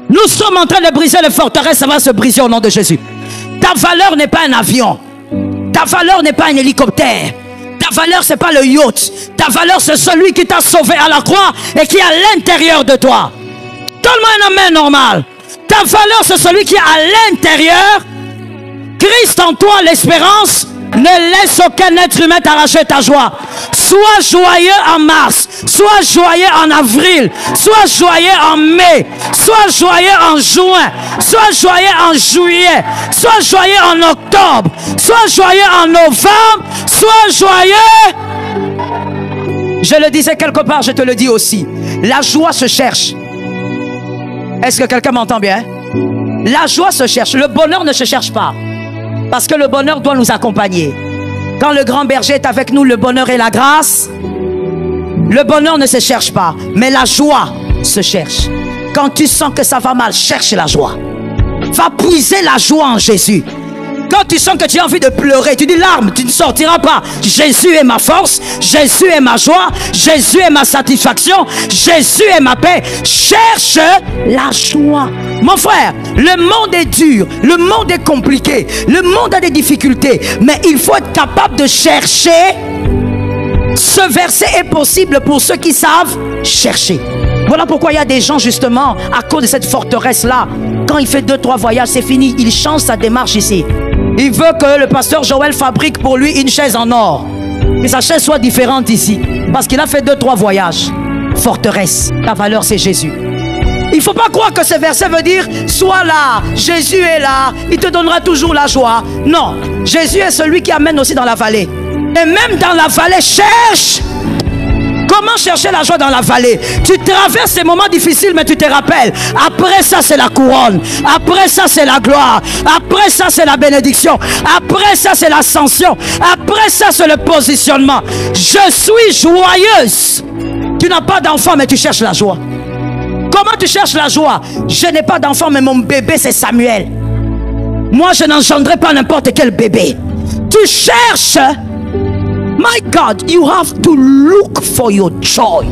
Nous sommes en train de briser les forteresses, ça va se briser au nom de Jésus. Ta valeur n'est pas un avion. Ta valeur n'est pas un hélicoptère. Ta valeur, ce n'est pas le yacht. Ta valeur, c'est celui qui t'a sauvé à la croix et qui est à l'intérieur de toi. Donne-moi un amen normal. Ta valeur, c'est celui qui est à l'intérieur. Christ en toi, l'espérance. Ne laisse aucun être humain t'arracher ta joie. Sois joyeux en mars. Sois joyeux en avril. Sois joyeux en mai. Sois joyeux en juin. Sois joyeux en juillet. Sois joyeux en octobre. Sois joyeux en novembre. Sois joyeux. Je le disais quelque part, je te le dis aussi. La joie se cherche. Est-ce que quelqu'un m'entend bien? La joie se cherche. Le bonheur ne se cherche pas. Parce que le bonheur doit nous accompagner. Quand le grand berger est avec nous, le bonheur et la grâce. Le bonheur ne se cherche pas, mais la joie se cherche. Quand tu sens que ça va mal, cherche la joie. Va puiser la joie en Jésus. Quand tu sens que tu as envie de pleurer, tu dis larmes, tu ne sortiras pas. Jésus est ma force, Jésus est ma joie, Jésus est ma satisfaction, Jésus est ma paix. Cherche la joie. Mon frère, le monde est dur, le monde est compliqué, le monde a des difficultés, mais il faut être capable de chercher. Ce verset est possible pour ceux qui savent chercher. Voilà pourquoi il y a des gens justement, à cause de cette forteresse-là, quand il fait 2-3 voyages, c'est fini, il change sa démarche ici. Il veut que le pasteur Joël fabrique pour lui une chaise en or. Que sa chaise soit différente ici. Parce qu'il a fait 2-3 voyages. Forteresse, ta valeur c'est Jésus. Il ne faut pas croire que ce verset veut dire sois là, Jésus est là, il te donnera toujours la joie. Non, Jésus est celui qui amène aussi dans la vallée. Et même dans la vallée, cherche. Comment chercher la joie dans la vallée? Tu traverses ces moments difficiles, mais tu te rappelles. Après ça, c'est la couronne. Après ça, c'est la gloire. Après ça, c'est la bénédiction. Après ça, c'est l'ascension. Après ça, c'est le positionnement. Je suis joyeuse. Tu n'as pas d'enfant, mais tu cherches la joie. Comment tu cherches la joie? Je n'ai pas d'enfant, mais mon bébé, c'est Samuel. Moi, je n'engendrerai pas n'importe quel bébé. Tu cherches. My God, you have to look for your joy.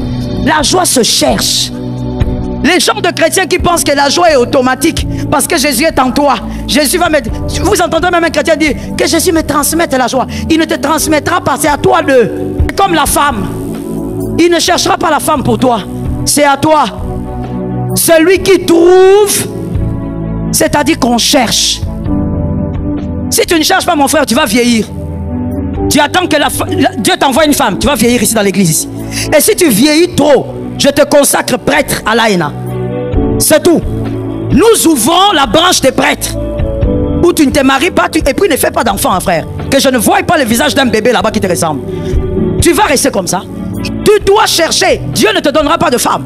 La joie se cherche. Les gens de chrétiens qui pensent que la joie est automatique parce que Jésus est en toi. Jésus va mettre. Vous entendrez même un chrétien dire que Jésus me transmette la joie. Il ne te transmettra pas, c'est à toi de. Comme la femme. Il ne cherchera pas la femme pour toi. C'est à toi. Celui qui trouve, c'est-à-dire qu'on cherche. Si tu ne cherches pas, mon frère, tu vas vieillir. Tu attends que Dieu t'envoie une femme. Tu vas vieillir ici dans l'église. Et si tu vieillis trop, je te consacre prêtre à l'AENA. C'est tout. Nous ouvrons la branche des prêtres. Où tu ne te maries pas, et puis ne fais pas d'enfant, hein, frère. Que je ne voie pas le visage d'un bébé là-bas qui te ressemble. Tu vas rester comme ça. Tu dois chercher. Dieu ne te donnera pas de femme.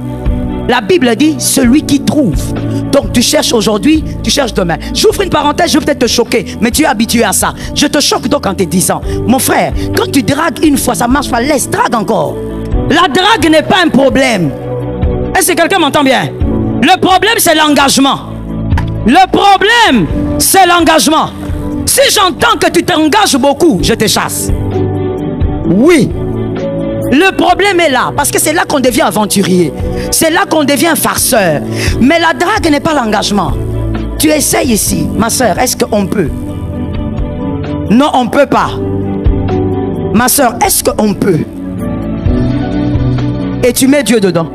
La Bible dit celui qui trouve. Donc tu cherches aujourd'hui, tu cherches demain. J'ouvre une parenthèse, je vais peut-être te choquer, mais tu es habitué à ça. Je te choque donc en te disant, mon frère, quand tu dragues une fois, ça ne marche pas, laisse, drague encore. La drague n'est pas un problème. Est-ce que quelqu'un m'entend bien? Le problème, c'est l'engagement. Le problème, c'est l'engagement. Si j'entends que tu t'engages beaucoup, je te chasse. Oui. Le problème est là, parce que c'est là qu'on devient aventurier. C'est là qu'on devient farceur. Mais la drague n'est pas l'engagement. Tu essayes ici, ma soeur, est-ce qu'on peut? Non, on ne peut pas. Ma soeur, est-ce qu'on peut? Et tu mets Dieu dedans.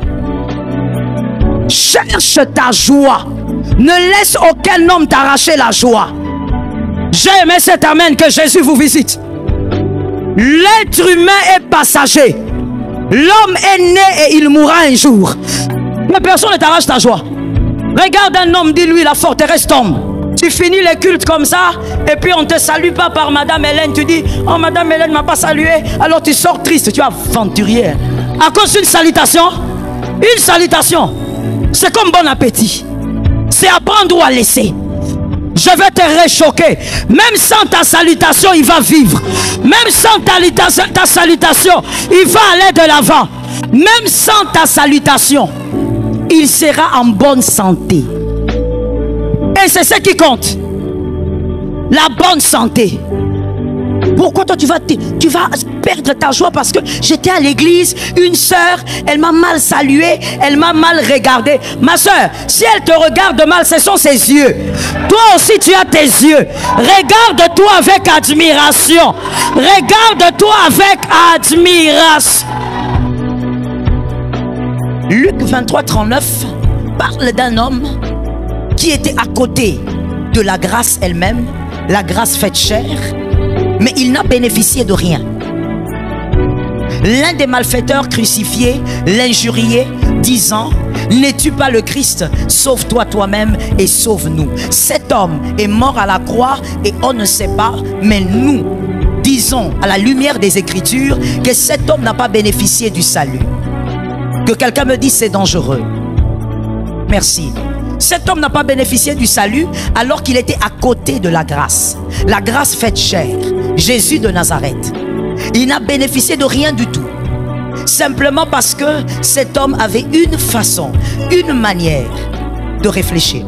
Cherche ta joie. Ne laisse aucun homme t'arracher la joie. J'ai aimé cet amen, que Jésus vous visite. L'être humain est passager. L'homme est né et il mourra un jour. Mais personne ne t'arrache ta joie. Regarde un homme, dis-lui, la forteresse tombe. Tu finis les cultes comme ça, et puis on ne te salue pas par Madame Hélène. Tu dis, oh Madame Hélène ne m'a pas salué. Alors tu sors triste, tu es aventurier. À cause d'une salutation. Une salutation, c'est comme bon appétit. C'est à prendre ou à laisser. Je vais te réchoquer. Même sans ta salutation, il va vivre. Même sans ta salutation, il va aller de l'avant. Même sans ta salutation, il sera en bonne santé. Et c'est ce qui compte. La bonne santé. Pourquoi toi tu vas perdre ta joie parce que j'étais à l'église, une sœur, elle m'a mal salué, elle m'a mal regardé. Ma sœur, si elle te regarde mal, ce sont ses yeux. Toi aussi tu as tes yeux. Regarde-toi avec admiration. Regarde-toi avec admiration. Luc 23, 39 parle d'un homme qui était à côté de la grâce elle-même, la grâce faite chair, mais il n'a bénéficié de rien. L'un des malfaiteurs crucifiés l'injuriait, disant: n'es-tu pas le Christ? Sauve-toi toi-même et sauve-nous. Cet homme est mort à la croix et on ne sait pas, mais nous disons à la lumière des Écritures que cet homme n'a pas bénéficié du salut. Que quelqu'un me dise c'est dangereux. Merci. Cet homme n'a pas bénéficié du salut alors qu'il était à côté de la grâce faite chair, Jésus de Nazareth. Il n'a bénéficié de rien du tout, simplement parce que cet homme avait une façon, une manière de réfléchir.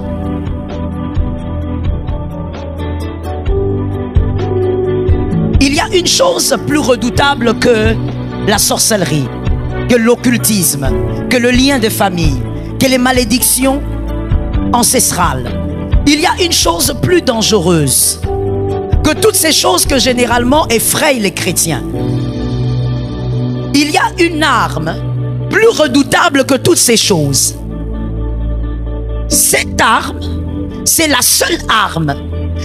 Il y a une chose plus redoutable que la sorcellerie, que l'occultisme, que le lien de famille, que les malédictions ancestrales. Il y a une chose plus dangereuse que toutes ces choses que généralement effrayent les chrétiens. Il y a une arme plus redoutable que toutes ces choses. Cette arme, c'est la seule arme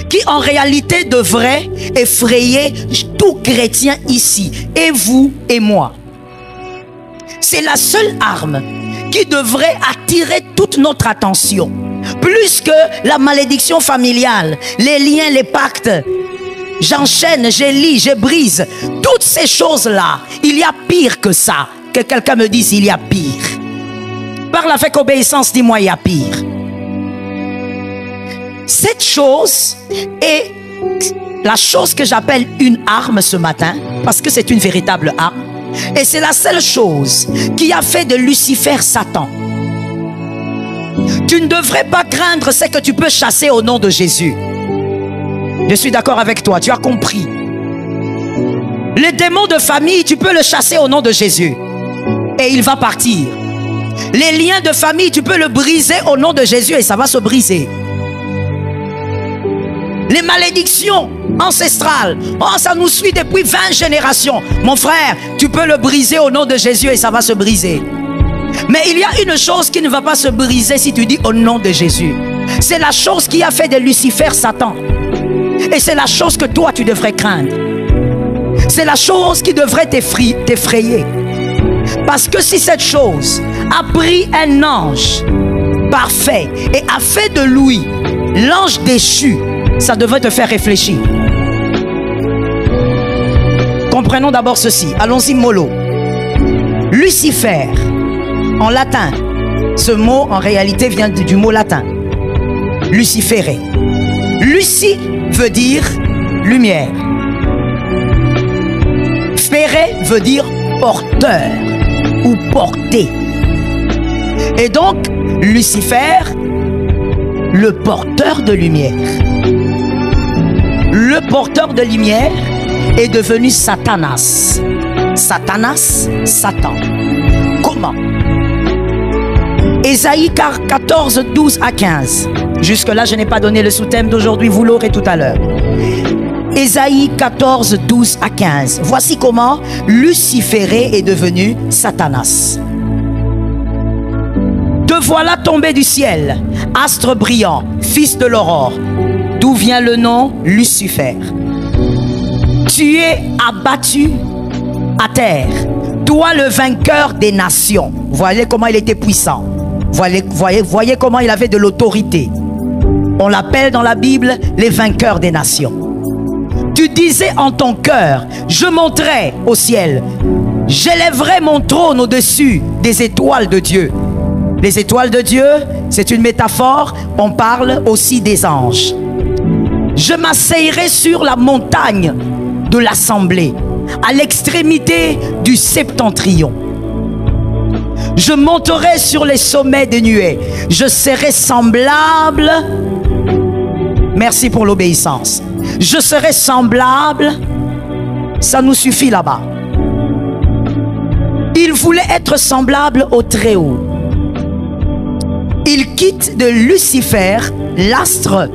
qui en réalité devrait effrayer tout chrétien ici, et vous et moi. C'est la seule arme qui devrait attirer toute notre attention. Plus que la malédiction familiale, les liens, les pactes. J'enchaîne, je lis, je brise. Toutes ces choses-là, il y a pire que ça. Que quelqu'un me dise, il y a pire. Parle avec obéissance, dis-moi, il y a pire. Cette chose est la chose que j'appelle une arme ce matin, parce que c'est une véritable arme. Et c'est la seule chose qui a fait de Lucifer Satan. Tu ne devrais pas craindre ce que tu peux chasser au nom de Jésus. Je suis d'accord avec toi, tu as compris. Les démons de famille, tu peux le chasser au nom de Jésus. Et il va partir. Les liens de famille, tu peux le briser au nom de Jésus et ça va se briser. Les malédictions ancestrales, oh, ça nous suit depuis 20 générations. Mon frère, tu peux le briser au nom de Jésus et ça va se briser. Mais il y a une chose qui ne va pas se briser si tu dis au nom de Jésus. C'est la chose qui a fait de Lucifer Satan. Et c'est la chose que toi tu devrais craindre. C'est la chose qui devrait t'effrayer. Parce que si cette chose a pris un ange parfait et a fait de lui l'ange déchu, ça devrait te faire réfléchir. Comprenons d'abord ceci. Allons-y mollo. Lucifer, en latin, ce mot en réalité vient du mot latin. Lucifere. Lucie veut dire lumière. Fere veut dire porteur ou porter. Et donc, Lucifer, le porteur de lumière. Le porteur de lumière est devenu Satanas. Satanas, Satan. Comment? Ésaïe 14, 12 à 15. Jusque-là, je n'ai pas donné le sous-thème d'aujourd'hui, vous l'aurez tout à l'heure. Ésaïe 14, 12 à 15. Voici comment Luciféré est devenu Satanas. Te voilà tombé du ciel, astre brillant, fils de l'aurore. D'où vient le nom Lucifer? Tu es abattu à terre, toi le vainqueur des nations. Voyez comment il était puissant. Voyez comment il avait de l'autorité. On l'appelle dans la Bible les vainqueurs des nations. Tu disais en ton cœur, je monterai au ciel, j'élèverai mon trône au-dessus des étoiles de Dieu. Les étoiles de Dieu, c'est une métaphore, on parle aussi des anges. Je m'asseillerai sur la montagne de l'assemblée, à l'extrémité du septentrion. Je monterai sur les sommets des nuées. Je serai semblable. Merci pour l'obéissance. Je serai semblable Ça nous suffit là-bas. Il voulait être semblable au Très-Haut. Il quitte de Lucifer, l'astre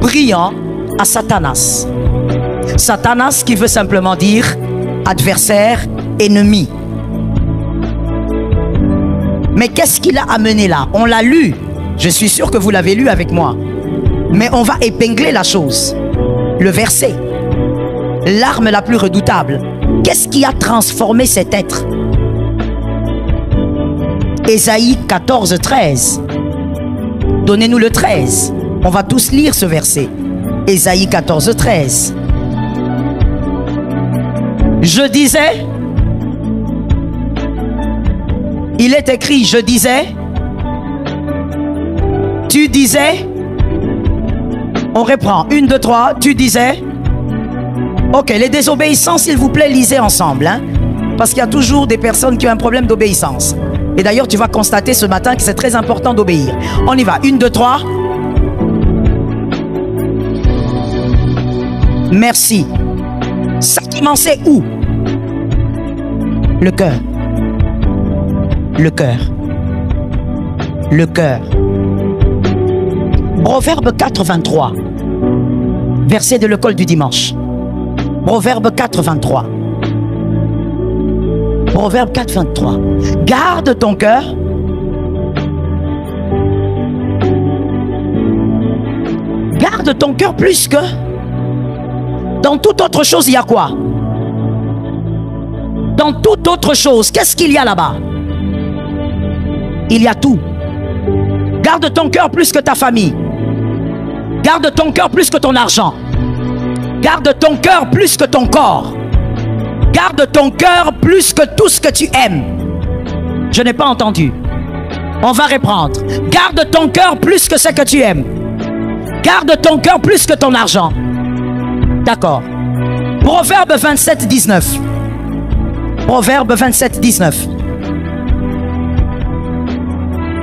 brillant, à Satanas. Satanas qui veut simplement dire adversaire, ennemi. Mais qu'est-ce qu'il a amené là? On l'a lu. Je suis sûr que vous l'avez lu avec moi. Mais on va épingler la chose. Le verset. L'arme la plus redoutable. Qu'est-ce qui a transformé cet être? Ésaïe 14, 13. Donnez-nous le 13. On va tous lire ce verset. Ésaïe 14, 13. Je disais, il est écrit, je disais, tu disais, on reprend, 1, 2, 3, tu disais. Ok, les désobéissants, s'il vous plaît, lisez ensemble, hein, parce qu'il y a toujours des personnes qui ont un problème d'obéissance. Et d'ailleurs, tu vas constater ce matin que c'est très important d'obéir. On y va, 1, 2, 3. Merci. Ça commençait où? Le cœur. Le cœur. Le cœur. Proverbe 4, 23. Verset de l'école du dimanche. Proverbe 4, 23. Proverbe 4, 23. Garde ton cœur. Garde ton cœur plus que... Dans toute autre chose, il y a quoi? Dans toute autre chose, qu'est-ce qu'il y a là-bas? Il y a tout. Garde ton cœur plus que ta famille. Garde ton cœur plus que ton argent. Garde ton cœur plus que ton corps. Garde ton cœur plus que tout ce que tu aimes. Je n'ai pas entendu. On va reprendre. Garde ton cœur plus que ce que tu aimes. Garde ton cœur plus que ton argent. D'accord. Proverbe 27, 19. Proverbe 27, 19.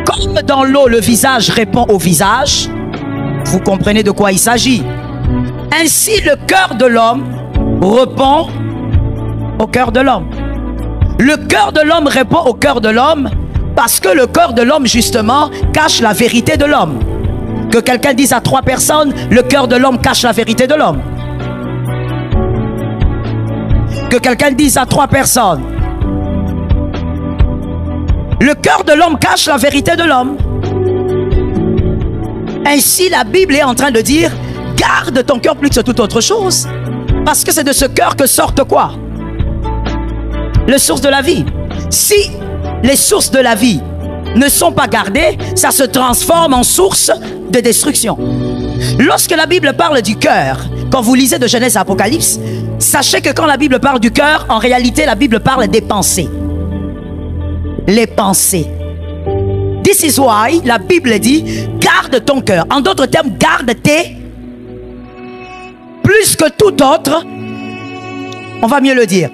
Comme dans l'eau, le visage répond au visage. Vous comprenez de quoi il s'agit. Ainsi, le cœur de l'homme répond au cœur de l'homme. Le cœur de l'homme répond au cœur de l'homme parce que le cœur de l'homme, justement, cache la vérité de l'homme. Que quelqu'un dise à 3 personnes, le cœur de l'homme cache la vérité de l'homme. Que quelqu'un dise à 3 personnes, le cœur de l'homme cache la vérité de l'homme. Ainsi, la Bible est en train de dire, garde ton cœur plus que toute autre chose. Parce que c'est de ce cœur que sortent quoi? Les sources de la vie. Si les sources de la vie ne sont pas gardées, ça se transforme en source de destruction. Lorsque la Bible parle du cœur, quand vous lisez de Genèse à Apocalypse, sachez que quand la Bible parle du cœur, en réalité, la Bible parle des pensées. Les pensées. This is why la Bible dit, garde ton cœur. En d'autres termes, garde tes... Plus que tout autre, on va mieux le dire.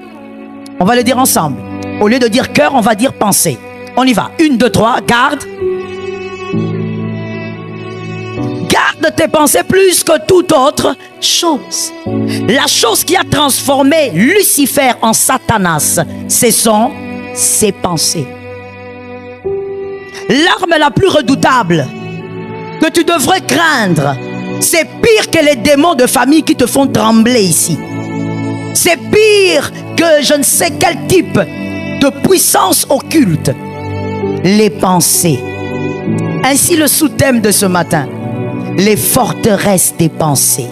On va le dire ensemble. Au lieu de dire cœur, on va dire pensée. On y va. 1, 2, 3, garde. Garde tes pensées plus que toute autre chose. La chose qui a transformé Lucifer en Satanas, ce sont ses pensées. L'arme la plus redoutable que tu devrais craindre, c'est pire que les démons de famille qui te font trembler ici. C'est pire que je ne sais quel type de puissance occulte. Les pensées. Ainsi le sous-thème de ce matin. Les forteresses des pensées.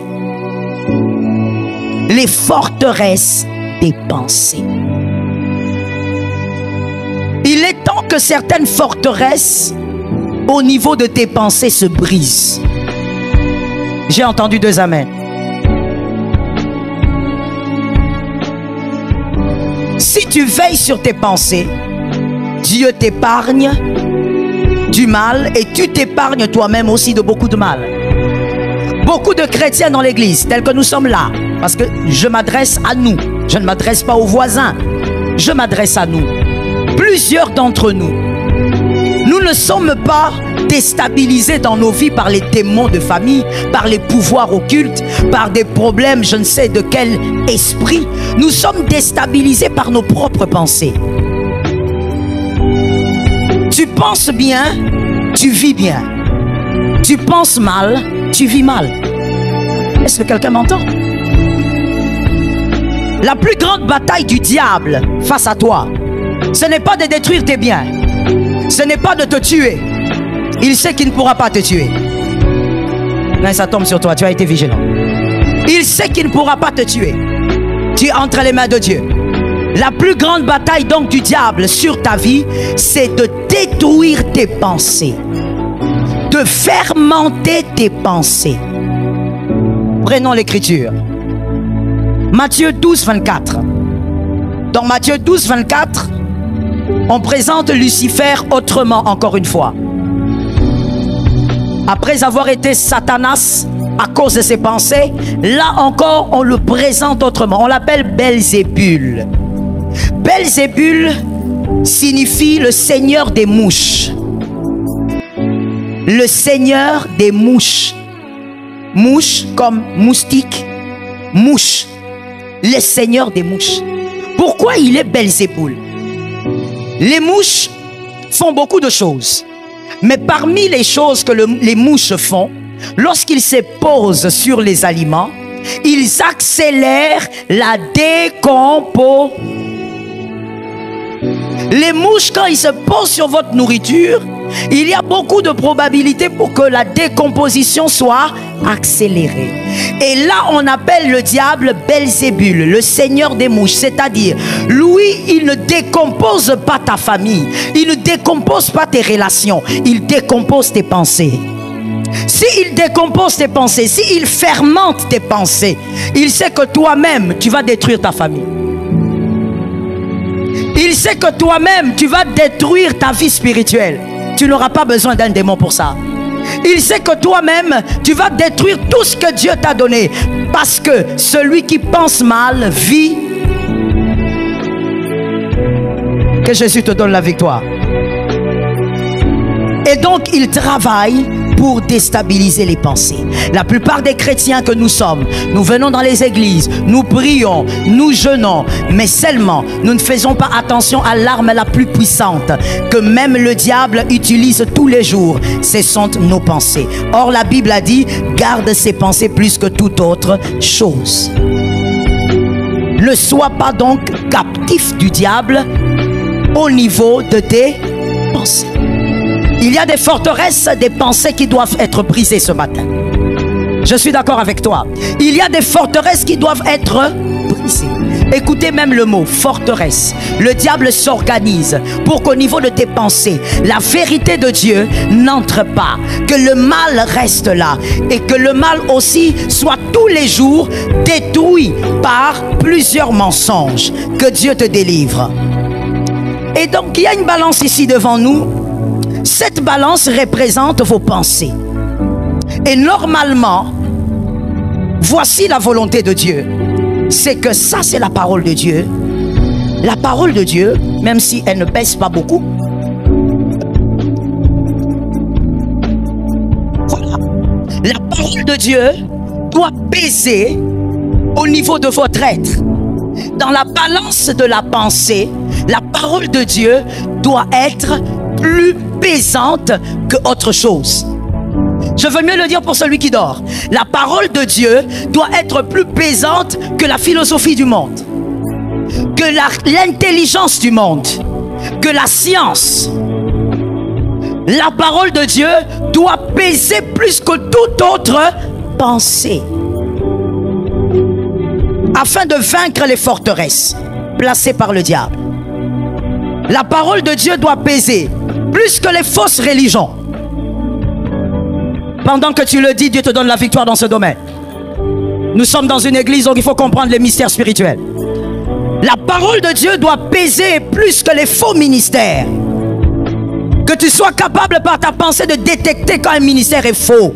Les forteresses des pensées. Il est temps que certaines forteresses au niveau de tes pensées se brisent. J'ai entendu 2 amens. Si tu veilles sur tes pensées, Dieu t'épargne du mal et tu t'épargnes toi-même aussi de beaucoup de mal. Beaucoup de chrétiens dans l'église, tels que nous sommes là, parce que je m'adresse à nous, je ne m'adresse pas aux voisins, je m'adresse à nous. Plusieurs d'entre nous, nous ne sommes pas déstabilisés dans nos vies par les démons de famille, par les pouvoirs occultes, par des problèmes, je ne sais de quel esprit. Nous sommes déstabilisés par nos propres pensées. Tu penses bien, tu vis bien. Tu penses mal, tu vis mal. Est-ce que quelqu'un m'entend? La plus grande bataille du diable face à toi, ce n'est pas de détruire tes biens. Ce n'est pas de te tuer. Il sait qu'il ne pourra pas te tuer. Là, ça tombe sur toi, tu as été vigilant. Il sait qu'il ne pourra pas te tuer. Tu es entre les mains de Dieu. La plus grande bataille donc du diable sur ta vie, c'est de détruire tes pensées. De fermenter tes pensées. Prenons l'écriture. Matthieu 12, 24. Dans Matthieu 12, 24, on présente Lucifer autrement encore une fois. Après avoir été Satanas à cause de ses pensées, là encore on le présente autrement. On l'appelle Belzébul. Belzébul signifie le seigneur des mouches. Le seigneur des mouches. Mouche comme moustique. Mouche. Le seigneur des mouches. Pourquoi il est Belzébul? Les mouches font beaucoup de choses. Mais parmi les choses que les mouches font, lorsqu'ils se posent sur les aliments, ils accélèrent la décomposition. Les mouches, quand ils se posent sur votre nourriture, il y a beaucoup de probabilités pour que la décomposition soit accélérée. Et là, on appelle le diable Belzébul, le seigneur des mouches. C'est-à-dire, lui, il ne décompose pas ta famille. Il ne décompose pas tes relations. Il décompose tes pensées. S'il décompose tes pensées, s'il fermente tes pensées, il sait que toi-même, tu vas détruire ta famille. Il sait que toi-même, tu vas détruire ta vie spirituelle. Tu n'auras pas besoin d'un démon pour ça. Il sait que toi-même, tu vas détruire tout ce que Dieu t'a donné. Parce que celui qui pense mal vit. Que Jésus te donne la victoire. Et donc, il travaille pour déstabiliser les pensées. La plupart des chrétiens que nous sommes, nous venons dans les églises, nous prions, nous jeûnons, mais seulement nous ne faisons pas attention à l'arme la plus puissante que même le diable utilise tous les jours. Ce sont nos pensées. Or, la Bible a dit, garde ses pensées plus que toute autre chose. Ne sois pas donc captif du diable au niveau de tes pensées. Il y a des forteresses, des pensées qui doivent être brisées ce matin. Je suis d'accord avec toi. Il y a des forteresses qui doivent être brisées. Écoutez même le mot, forteresse. Le diable s'organise pour qu'au niveau de tes pensées, la vérité de Dieu n'entre pas. Que le mal reste là. Et que le mal aussi soit tous les jours détruit par plusieurs mensonges. Que Dieu te délivre. Et donc, il y a une balance ici devant nous. Cette balance représente vos pensées. Et normalement, voici la volonté de Dieu. C'est que ça, c'est la parole de Dieu. La parole de Dieu, même si elle ne pèse pas beaucoup. Voilà. La parole de Dieu doit peser au niveau de votre être. Dans la balance de la pensée, la parole de Dieu doit être plus pesante que autre chose. Je veux mieux le dire pour celui qui dort. La parole de Dieu doit être plus pesante que la philosophie du monde, que l'intelligence du monde, que la science. La parole de Dieu doit peser plus que toute autre pensée, afin de vaincre les forteresses placées par le diable. La parole de Dieu doit peser plus que les fausses religions. Pendant que tu le dis, Dieu te donne la victoire dans ce domaine. Nous sommes dans une église où il faut comprendre les mystères spirituels. La parole de Dieu doit peser plus que les faux ministères. Que tu sois capable par ta pensée de détecter quand un ministère est faux.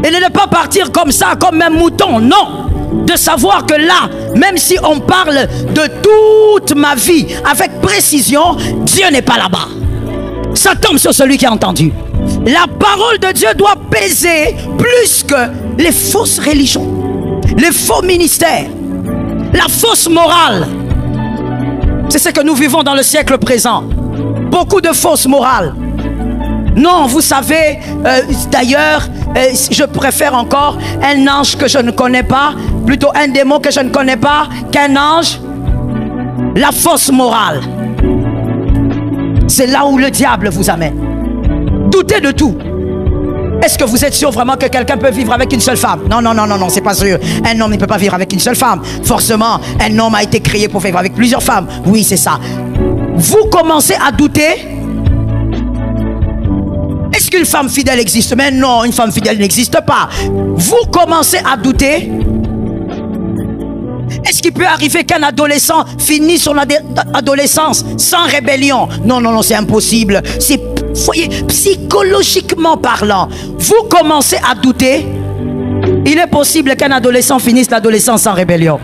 Et de ne pas partir comme ça, comme un mouton. Non. De savoir que là, même si on parle de toute ma vie avec précision, Dieu n'est pas là-bas. Ça tombe sur celui qui a entendu. La parole de Dieu doit peser plus que les fausses religions, les faux ministères, la fausse morale. C'est ce que nous vivons dans le siècle présent. Beaucoup de fausses morales. Non, vous savez, d'ailleurs, je préfère encore un ange que je ne connais pas, plutôt un démon que je ne connais pas, qu'un ange. La fausse morale. C'est là où le diable vous amène. Doutez de tout. Est-ce que vous êtes sûr vraiment que quelqu'un peut vivre avec une seule femme? Non, non, non, non, non, c'est pas sûr. Un homme ne peut pas vivre avec une seule femme. Forcément, un homme a été créé pour vivre avec plusieurs femmes. Oui, c'est ça. Vous commencez à douter. Est-ce qu'une femme fidèle existe? Mais non, une femme fidèle n'existe pas. Vous commencez à douter. Est-ce qu'il peut arriver qu'un adolescent finisse son adolescence sans rébellion? Non, non, non, c'est impossible. C'est, voyez, psychologiquement parlant, vous commencez à douter. Il est possible qu'un adolescent finisse l'adolescence sans rébellion.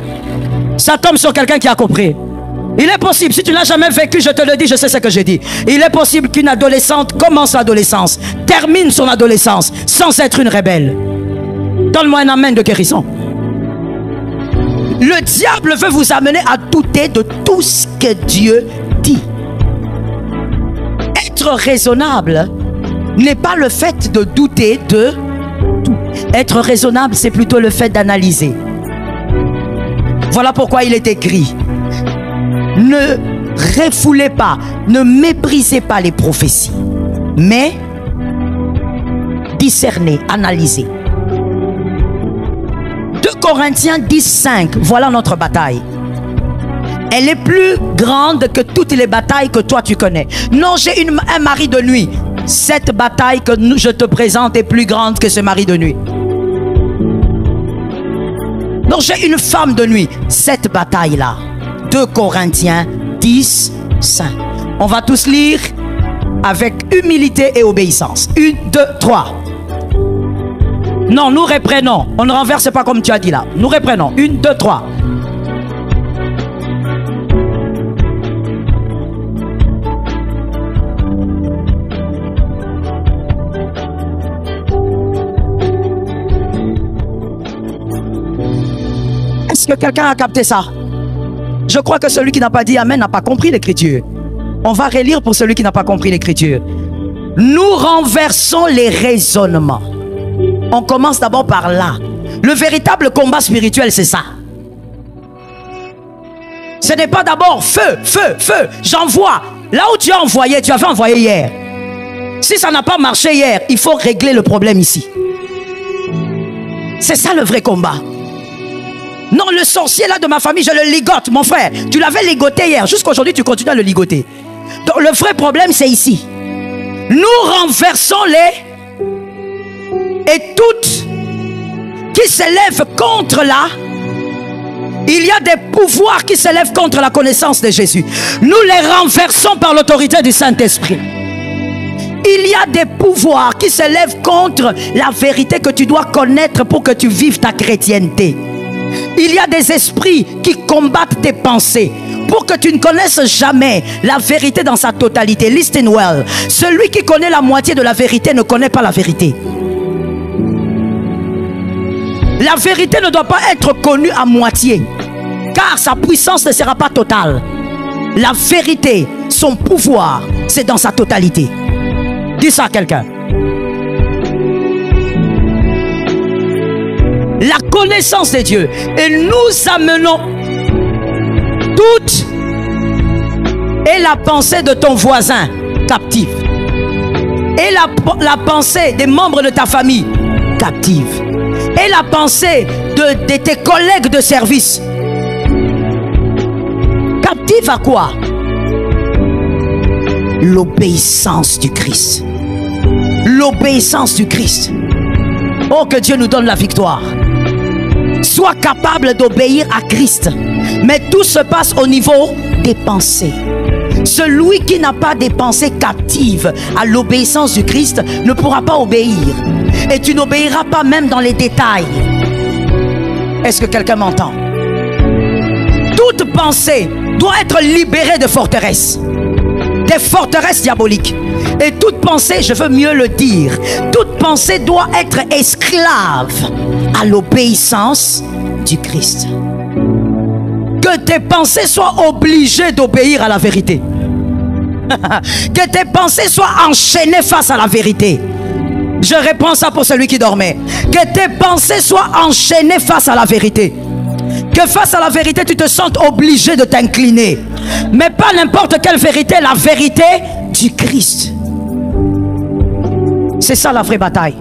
Ça tombe sur quelqu'un qui a compris. Il est possible, si tu n'as jamais vécu, je te le dis, je sais ce que je dis. Il est possible qu'une adolescente commence l'adolescence, termine son adolescence sans être une rebelle. Donne-moi un amen de guérison. Le diable veut vous amener à douter de tout ce que Dieu dit. Être raisonnable n'est pas le fait de douter de tout. Être raisonnable, c'est plutôt le fait d'analyser. Voilà pourquoi il est écrit: ne refoulez pas, ne méprisez pas les prophéties, mais discernez, analysez. 2 Corinthiens 10:5, voilà notre bataille. Elle est plus grande que toutes les batailles que toi tu connais. Non, j'ai un mari de nuit. Cette bataille que je te présente est plus grande que ce mari de nuit. Non, j'ai une femme de nuit. Cette bataille-là. 2 Corinthiens 10:5. On va tous lire avec humilité et obéissance. 1, 2, 3. Non, nous reprenons. On ne renverse pas comme tu as dit là. Nous reprenons. 1, 2, 3. Est-ce que quelqu'un a capté ça? Je crois que celui qui n'a pas dit amen n'a pas compris l'écriture. On va relire pour celui qui n'a pas compris l'écriture. Nous renversons les raisonnements. On commence d'abord par là. Le véritable combat spirituel, c'est ça. Ce n'est pas d'abord feu, feu, feu. J'envoie. Là où tu as envoyé, tu avais envoyé hier. Si ça n'a pas marché hier, il faut régler le problème ici. C'est ça le vrai combat. Non, le sorcier là de ma famille, je le ligote, mon frère. Tu l'avais ligoté hier. Jusqu'à aujourd'hui, tu continues à le ligoter. Donc le vrai problème, c'est ici. Nous renversons les... Et toutes qui s'élèvent contre là, il y a des pouvoirs qui s'élèvent contre la connaissance de Jésus. Nous les renversons par l'autorité du Saint-Esprit. Il y a des pouvoirs qui s'élèvent contre la vérité que tu dois connaître pour que tu vives ta chrétienté. Il y a des esprits qui combattent tes pensées pour que tu ne connaisses jamais la vérité dans sa totalité. Listen well. Celui qui connaît la moitié de la vérité ne connaît pas la vérité. La vérité ne doit pas être connue à moitié, car sa puissance ne sera pas totale. La vérité, son pouvoir, c'est dans sa totalité. Dis ça à quelqu'un. La connaissance de Dieu. Et nous amenons toute et la pensée de ton voisin captive. Et la pensée des membres de ta famille captive. Et la pensée de tes collègues de service captive à quoi? L'obéissance du Christ. L'obéissance du Christ. Oh, que Dieu nous donne la victoire. Sois capable d'obéir à Christ. Mais tout se passe au niveau des pensées. Celui qui n'a pas des pensées captives à l'obéissance du Christ ne pourra pas obéir. Et tu n'obéiras pas même dans les détails. Est-ce que quelqu'un m'entend? Toute pensée doit être libérée de forteresses. Des forteresses diaboliques. Et toute pensée, je veux mieux le dire, toute pensée doit être esclave à l'obéissance du Christ. Que tes pensées soient obligées d'obéir à la vérité. Que tes pensées soient enchaînées face à la vérité. Je réponds ça pour celui qui dormait. Que tes pensées soient enchaînées face à la vérité. Que face à la vérité, tu te sentes obligé de t'incliner. Mais pas n'importe quelle vérité, la vérité du Christ. C'est ça la vraie bataille.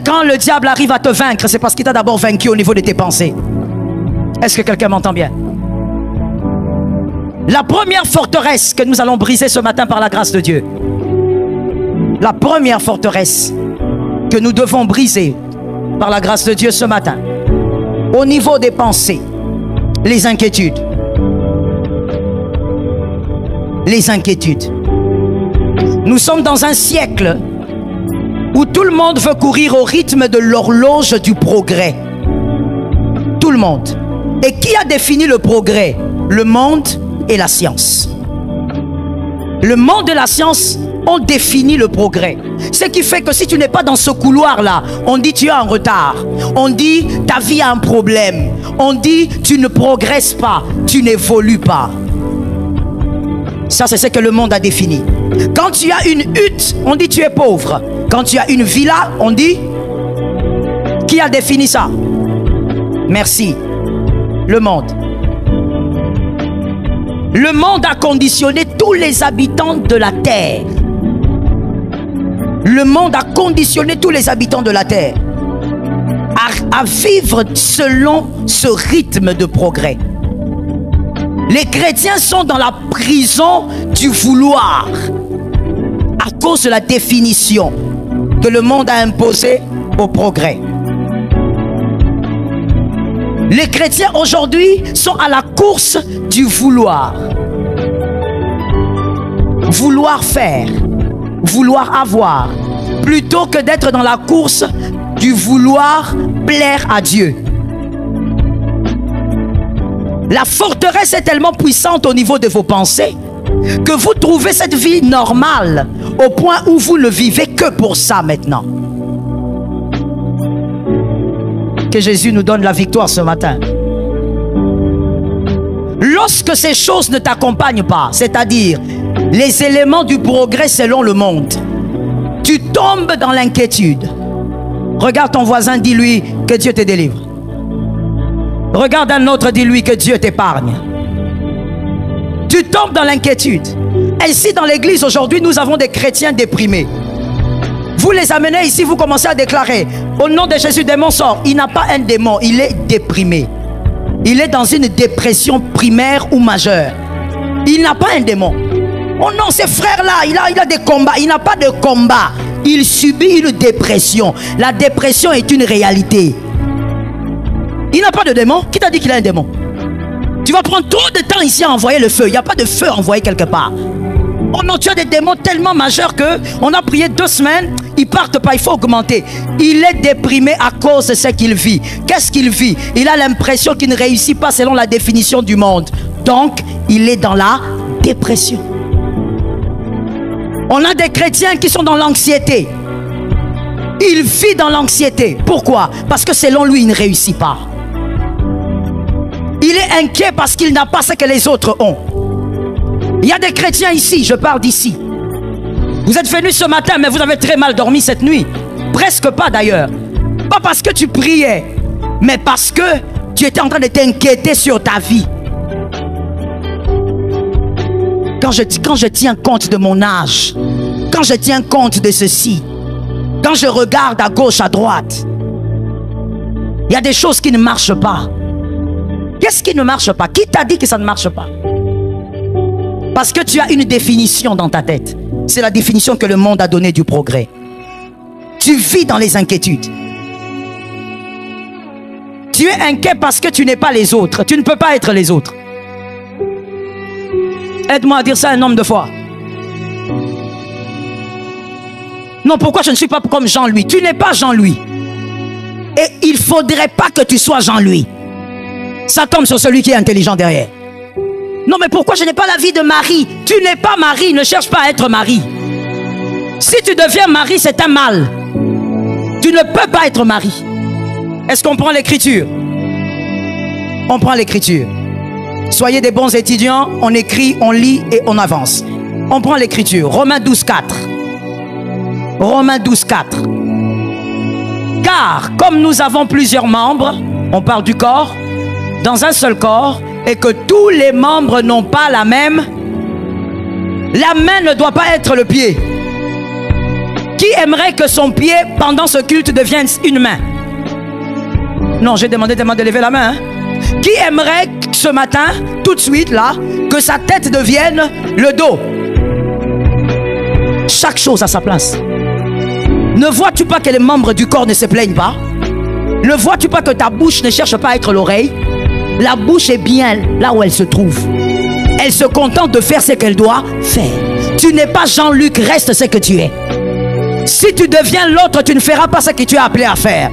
Quand le diable arrive à te vaincre, c'est parce qu'il t'a d'abord vaincu au niveau de tes pensées. Est-ce que quelqu'un m'entend bien? La première forteresse que nous allons briser ce matin par la grâce de Dieu, la première forteresse que nous devons briser par la grâce de Dieu ce matin, au niveau des pensées, les inquiétudes. Les inquiétudes. Nous sommes dans un siècle où tout le monde veut courir au rythme de l'horloge du progrès. Tout le monde. Et qui a défini le progrès? Le monde et la science. Le monde et la science ont défini le progrès. Ce qui fait que si tu n'es pas dans ce couloir-là, on dit tu es en retard. On dit ta vie a un problème. On dit tu ne progresses pas, tu n'évolues pas. Ça, c'est ce que le monde a défini. Quand tu as une hutte, on dit tu es pauvre. Quand tu as une villa, on dit... Qui a défini ça? Merci. Le monde. Le monde a conditionné tous les habitants de la terre. Le monde a conditionné tous les habitants de la terre à vivre selon ce rythme de progrès. Les chrétiens sont dans la prison du vouloir à cause de la définition que le monde a imposée au progrès. Les chrétiens aujourd'hui sont à la course du vouloir. Vouloir faire, vouloir avoir, plutôt que d'être dans la course du vouloir plaire à Dieu. La forteresse est tellement puissante au niveau de vos pensées que vous trouvez cette vie normale au point où vous ne vivez que pour ça maintenant. Que Jésus nous donne la victoire ce matin. Lorsque ces choses ne t'accompagnent pas, c'est-à-dire les éléments du progrès selon le monde, tu tombes dans l'inquiétude. Regarde ton voisin, dis-lui que Dieu te délivre. Regarde un autre, dis-lui que Dieu t'épargne. Tu tombes dans l'inquiétude. Ainsi, dans l'église aujourd'hui, nous avons des chrétiens déprimés. Vous les amenez ici, vous commencez à déclarer au nom de Jésus, démon sort. Il n'a pas un démon, il est déprimé. Il est dans une dépression primaire ou majeure. Il n'a pas un démon. Oh non, ces frères-là, il a des combats. Il n'a pas de combat. Il subit une dépression. La dépression est une réalité. Il n'a pas de démon. Qui t'a dit qu'il a un démon? Tu vas prendre trop de temps ici à envoyer le feu. Il n'y a pas de feu envoyé quelque part. Oh non, tu as des démons tellement majeurs que on a prié 2 semaines, ils partent pas, il faut augmenter. Il est déprimé à cause de ce qu'il vit. Qu'est-ce qu'il vit? Il a l'impression qu'il ne réussit pas selon la définition du monde. Donc, il est dans la dépression. On a des chrétiens qui sont dans l'anxiété. Il vit dans l'anxiété. Pourquoi? Parce que selon lui, il ne réussit pas. Il est inquiet parce qu'il n'a pas ce que les autres ont. Il y a des chrétiens ici, je parle d'ici. Vous êtes venus ce matin, mais vous avez très mal dormi cette nuit. Presque pas d'ailleurs. Pas parce que tu priais, mais parce que tu étais en train de t'inquiéter sur ta vie. Quand je tiens compte de mon âge, quand je tiens compte de ceci, quand je regarde à gauche, à droite, il y a des choses qui ne marchent pas. Qu'est-ce qui ne marche pas? Qui t'a dit que ça ne marche pas? Parce que tu as une définition dans ta tête. C'est la définition que le monde a donnée du progrès. Tu vis dans les inquiétudes. Tu es inquiet parce que tu n'es pas les autres. Tu ne peux pas être les autres. Aide-moi à dire ça à un homme de foi. Non, pourquoi je ne suis pas comme Jean-Louis? Tu n'es pas Jean-Louis. Et il ne faudrait pas que tu sois Jean-Louis. Ça tombe sur celui qui est intelligent derrière. Non, mais pourquoi je n'ai pas la vie de Marie? Tu n'es pas Marie, ne cherche pas à être Marie. Si tu deviens Marie, c'est un mal. Tu Tu ne peux pas être mari. Est-ce qu'on prend l'écriture? On prend l'écriture. Soyez des bons étudiants, on écrit, on lit et on avance. On prend l'écriture. Romains 12, 4. Romains 12, 4. Car comme nous avons plusieurs membres, on parle du corps, dans un seul corps, et que tous les membres n'ont pas la même, la main ne doit pas être le pied. Qui aimerait que son pied, pendant ce culte, devienne une main? Non, j'ai demandé tellement de lever la main. Qui aimerait ce matin, tout de suite là, que sa tête devienne le dos? Chaque chose à sa place. Ne vois-tu pas que les membres du corps ne se plaignent pas? Ne vois-tu pas que ta bouche ne cherche pas à être l'oreille? La bouche est bien là où elle se trouve. Elle se contente de faire ce qu'elle doit faire. Tu n'es pas Jean-Luc, reste ce que tu es. Si tu deviens l'autre, tu ne feras pas ce que tu es appelé à faire.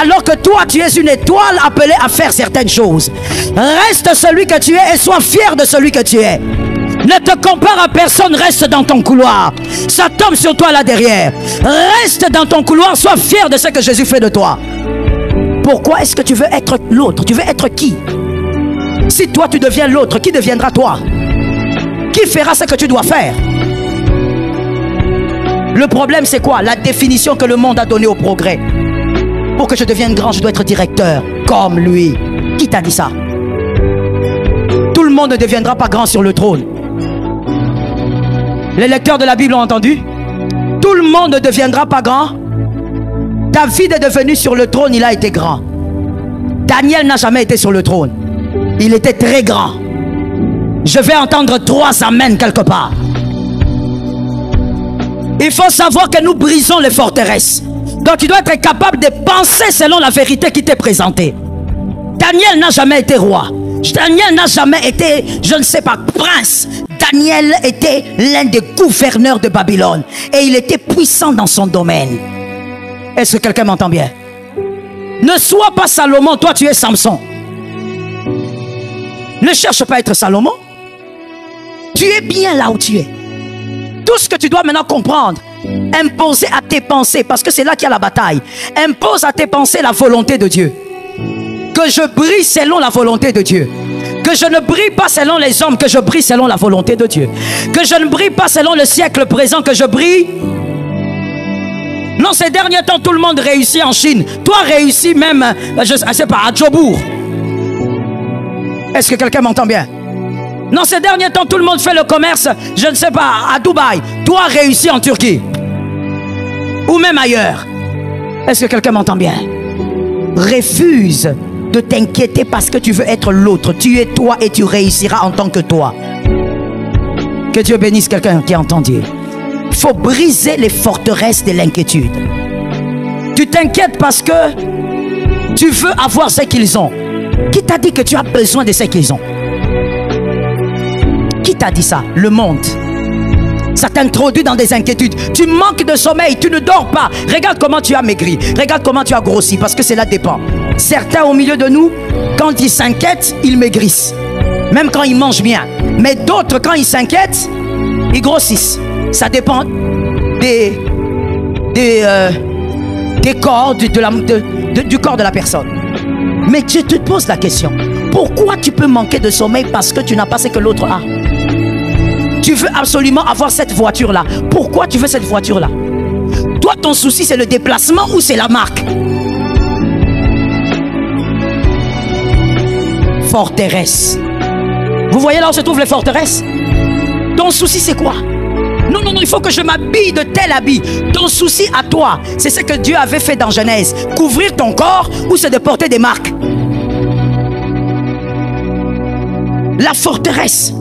Alors que toi, tu es une étoile appelée à faire certaines choses. Reste celui que tu es et sois fier de celui que tu es. Ne te compare à personne, reste dans ton couloir. Ça tombe sur toi là derrière. Reste dans ton couloir, sois fier de ce que Jésus fait de toi. Pourquoi est-ce que tu veux être l'autre? Tu veux être qui? Si toi tu deviens l'autre, qui deviendra toi? Qui fera ce que tu dois faire? Le problème c'est quoi? La définition que le monde a donnée au progrès. Pour que je devienne grand, je dois être directeur comme lui. Qui t'a dit ça? Tout le monde ne deviendra pas grand sur le trône. Les lecteurs de la Bible ont entendu? Tout le monde ne deviendra pas grand. David est devenu sur le trône, il a été grand. Daniel n'a jamais été sur le trône. Il était très grand. Je vais entendre 3 amens quelque part. Il faut savoir que nous brisons les forteresses. Donc tu dois être capable de penser selon la vérité qui t'est présentée. Daniel n'a jamais été roi. Daniel n'a jamais été, je ne sais pas, prince. Daniel était l'un des gouverneurs de Babylone. Et il était puissant dans son domaine. Est-ce que quelqu'un m'entend bien? Ne sois pas Salomon, toi tu es Samson. Ne cherche pas à être Salomon. Tu es bien là où tu es. Tout ce que tu dois maintenant comprendre, imposer à tes pensées, parce que c'est là qu'il y a la bataille. Impose à tes pensées la volonté de Dieu. Que je brille selon la volonté de Dieu. Que je ne brille pas selon les hommes, que je brille selon la volonté de Dieu. Que je ne brille pas selon le siècle présent, que je brille. Non, ces derniers temps, tout le monde réussit en Chine. Toi, réussis même, je ne sais pas, à Djobour. Est-ce que quelqu'un m'entend bien? Non, ces derniers temps, tout le monde fait le commerce, je ne sais pas, à Dubaï. Toi, réussis en Turquie. Ou même ailleurs. Est-ce que quelqu'un m'entend bien? Refuse de t'inquiéter parce que tu veux être l'autre. Tu es toi et tu réussiras en tant que toi. Que Dieu bénisse quelqu'un qui a entendu. Il faut briser les forteresses de l'inquiétude. Tu t'inquiètes parce que tu veux avoir ce qu'ils ont. Qui t'a dit que tu as besoin de ce qu'ils ont? Qui t'a dit ça? Le monde. Ça t'introduit dans des inquiétudes. Tu manques de sommeil, tu ne dors pas. Regarde comment tu as maigri. Regarde comment tu as grossi, parce que cela dépend. Certains au milieu de nous, quand ils s'inquiètent, ils maigrissent. Même quand ils mangent bien. Mais d'autres, quand ils s'inquiètent, ils grossissent. Ça dépend des corps, du corps de la personne. Mais tu te poses la question. Pourquoi tu peux manquer de sommeil parce que tu n'as pas ce que l'autre a? Tu veux absolument avoir cette voiture-là. Pourquoi tu veux cette voiture-là? Toi, ton souci, c'est le déplacement ou c'est la marque? Forteresse. Vous voyez là où se trouvent les forteresses? Ton souci, c'est quoi? Non, non, non, il faut que je m'habille de tel habit. Ton souci à toi, c'est ce que Dieu avait fait dans Genèse. Couvrir ton corps ou c'est de porter des marques? La forteresse.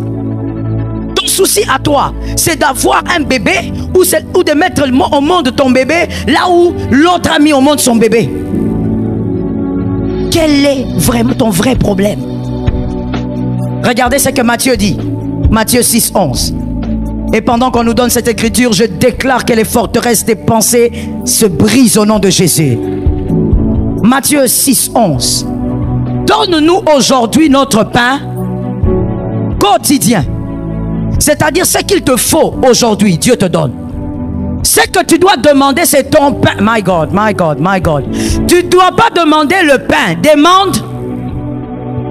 Ton souci à toi, c'est d'avoir un bébé ou de mettre au monde ton bébé là où l'autre a mis au monde son bébé. Quel est vraiment ton vrai problème? Regardez ce que Matthieu dit. Matthieu 6, 11. Et pendant qu'on nous donne cette écriture, je déclare que les forteresses des pensées se brisent au nom de Jésus. Matthieu 6, 11. Donne-nous aujourd'hui notre pain quotidien. C'est-à-dire ce qu'il te faut aujourd'hui, Dieu te donne. Ce que tu dois demander, c'est ton pain. My God, my God, my God. Tu ne dois pas demander le pain. Demande.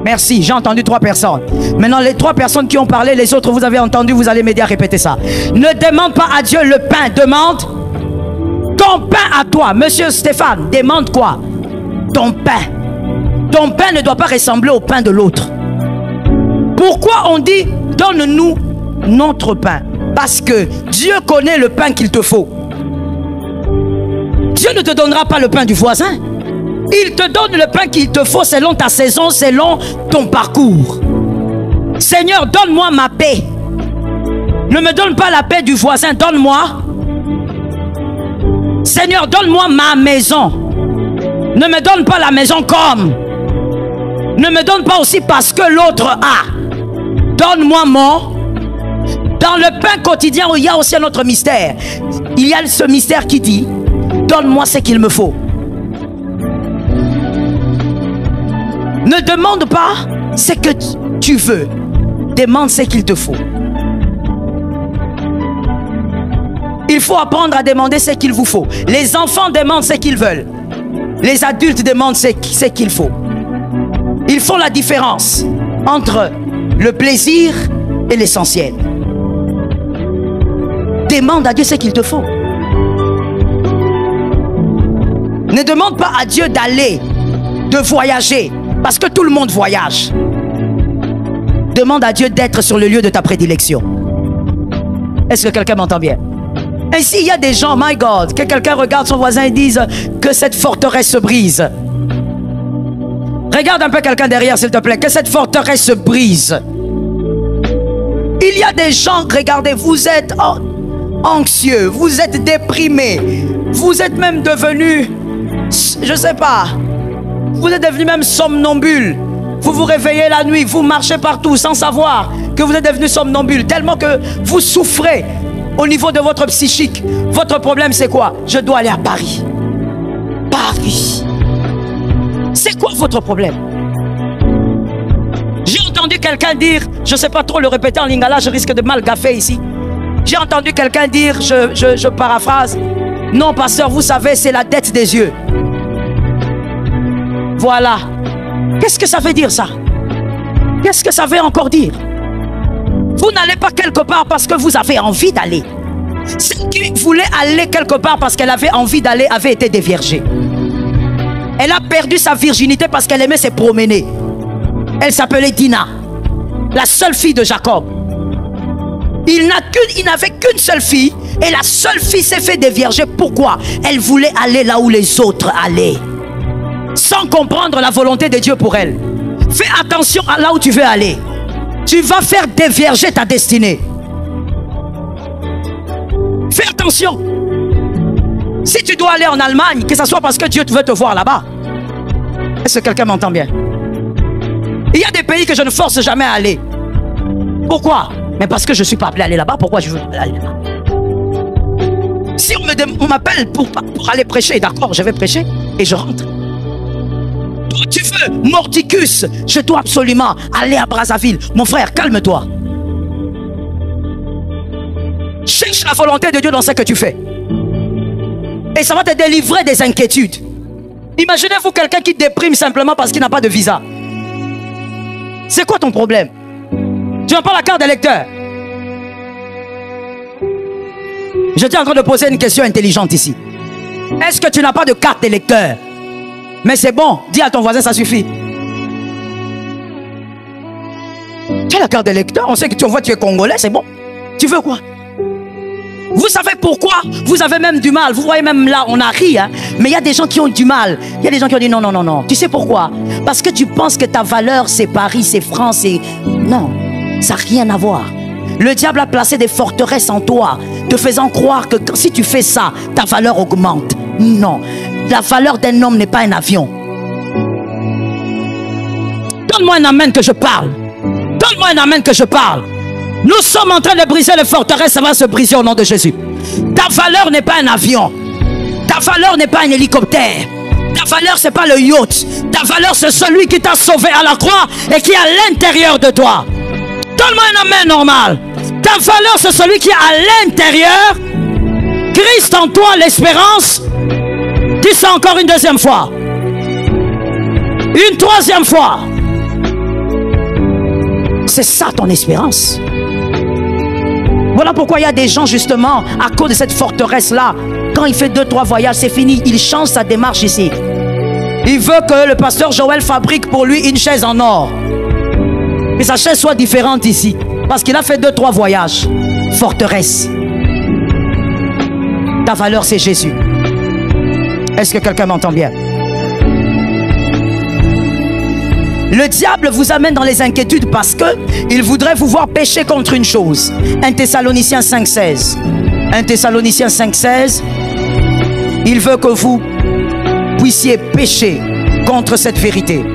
Merci, j'ai entendu 3 personnes. Maintenant, les 3 personnes qui ont parlé, les autres, vous avez entendu, vous allez m'aider à répéter ça. Ne demande pas à Dieu le pain. Demande ton pain à toi. Monsieur Stéphane, demande quoi? Ton pain. Ton pain ne doit pas ressembler au pain de l'autre. Pourquoi on dit donne-nous notre pain? Parce que Dieu connaît le pain qu'il te faut. Dieu ne te donnera pas le pain du voisin. Il te donne le pain qu'il te faut selon ta saison, selon ton parcours. Seigneur, donne-moi ma paix. Ne me donne pas la paix du voisin, donne-moi. Seigneur, donne-moi ma maison. Ne me donne pas la maison comme. Ne me donne pas aussi parce que l'autre a. Donne-moi mon. Dans le pain quotidien, il y a aussi un autre mystère. Il y a ce mystère qui dit, donne-moi ce qu'il me faut. Ne demande pas ce que tu veux. Demande ce qu'il te faut. Il faut apprendre à demander ce qu'il vous faut. Les enfants demandent ce qu'ils veulent. Les adultes demandent ce qu'il faut. Ils font la différence entre le plaisir et l'essentiel. Demande à Dieu ce qu'il te faut. Ne demande pas à Dieu d'aller, de voyager, parce que tout le monde voyage. Demande à Dieu d'être sur le lieu de ta prédilection. Est-ce que quelqu'un m'entend bien? Ainsi, il y a des gens, my God, que quelqu'un regarde son voisin et dise que cette forteresse se brise. Regarde un peu quelqu'un derrière, s'il te plaît, que cette forteresse se brise. Il y a des gens, regardez, vous êtes anxieux, vous êtes déprimé, vous êtes même devenu, je sais pas, vous êtes devenu même somnambule. Vous vous réveillez la nuit, vous marchez partout sans savoir que vous êtes devenu somnambule, tellement que vous souffrez au niveau de votre psychique. Votre problème c'est quoi? Je dois aller à Paris. Paris. C'est quoi votre problème? J'ai entendu quelqu'un dire, je ne sais pas trop le répéter en lingala, je risque de mal gaffer ici. J'ai entendu quelqu'un dire, je paraphrase, non pasteur, vous savez, c'est la dette des yeux. Voilà. Qu'est-ce que ça veut dire ça? Qu'est-ce que ça veut encore dire? Vous n'allez pas quelque part parce que vous avez envie d'aller. Celle qui voulait aller quelque part parce qu'elle avait envie d'aller avait été déviergée. Elle a perdu sa virginité parce qu'elle aimait se promener. Elle s'appelait Dina, la seule fille de Jacob. Il n'avait qu'une seule fille et la seule fille s'est fait dévierger. Pourquoi? Elle voulait aller là où les autres allaient, sans comprendre la volonté de Dieu pour elle. Fais attention à là où tu veux aller. Tu vas faire dévierger ta destinée. Fais attention. Si tu dois aller en Allemagne, que ce soit parce que Dieu veut te voir là-bas. Est-ce que quelqu'un m'entend bien? Il y a des pays que je ne force jamais à aller. Pourquoi? Mais parce que je ne suis pas appelé à aller là-bas. Pourquoi je veux aller là-bas? Si on m'appelle pour aller prêcher, d'accord, je vais prêcher et je rentre. Toi, tu veux mordicus, je dois absolument aller à Brazzaville. Mon frère, calme-toi. Cherche la volonté de Dieu dans ce que tu fais. Et ça va te délivrer des inquiétudes. Imaginez-vous quelqu'un qui déprime simplement parce qu'il n'a pas de visa. C'est quoi ton problème? Tu n'as pas la carte d'électeur. J'étais en train de poser une question intelligente ici. Est-ce que tu n'as pas de carte d'électeur? Mais c'est bon, dis à ton voisin, ça suffit. Tu as la carte d'électeur, on sait que tu envoies, tu es congolais, c'est bon. Tu veux quoi? Vous savez pourquoi vous avez même du mal? Vous voyez même là, on a ri, hein? Mais il y a des gens qui ont du mal. Il y a des gens qui ont dit non, non, non, non. Tu sais pourquoi? Parce que tu penses que ta valeur, c'est Paris, c'est France, c'est... Non, ça n'a rien à voir. Le diable a placé des forteresses en toi, te faisant croire que si tu fais ça, ta valeur augmente. Non, la valeur d'un homme n'est pas un avion. Donne-moi un amen que je parle. Donne-moi un amen que je parle. Nous sommes en train de briser les forteresses, ça va se briser au nom de Jésus. Ta valeur n'est pas un avion. Ta valeur n'est pas un hélicoptère. Ta valeur, ce n'est pas le yacht. Ta valeur, c'est celui qui t'a sauvé à la croix et qui est à l'intérieur de toi. Donne-moi un amen normal. Ta valeur, c'est celui qui est à l'intérieur, Christ en toi, l'espérance. Dis ça encore une deuxième fois. Une troisième fois. C'est ça ton espérance. Voilà pourquoi il y a des gens justement, à cause de cette forteresse-là, quand il fait 2-3 voyages, c'est fini. Il change sa démarche ici. Il veut que le pasteur Joël fabrique pour lui une chaise en or. Et sa chaise soit différente ici. Parce qu'il a fait 2-3 voyages. Forteresse. Ta valeur, c'est Jésus. Est-ce que quelqu'un m'entend bien? Le diable vous amène dans les inquiétudes parce qu'il voudrait vous voir pécher contre une chose. 1 Thessaloniciens 5,16. 1 Thessaloniciens 5,16. Il veut que vous puissiez pécher contre cette vérité.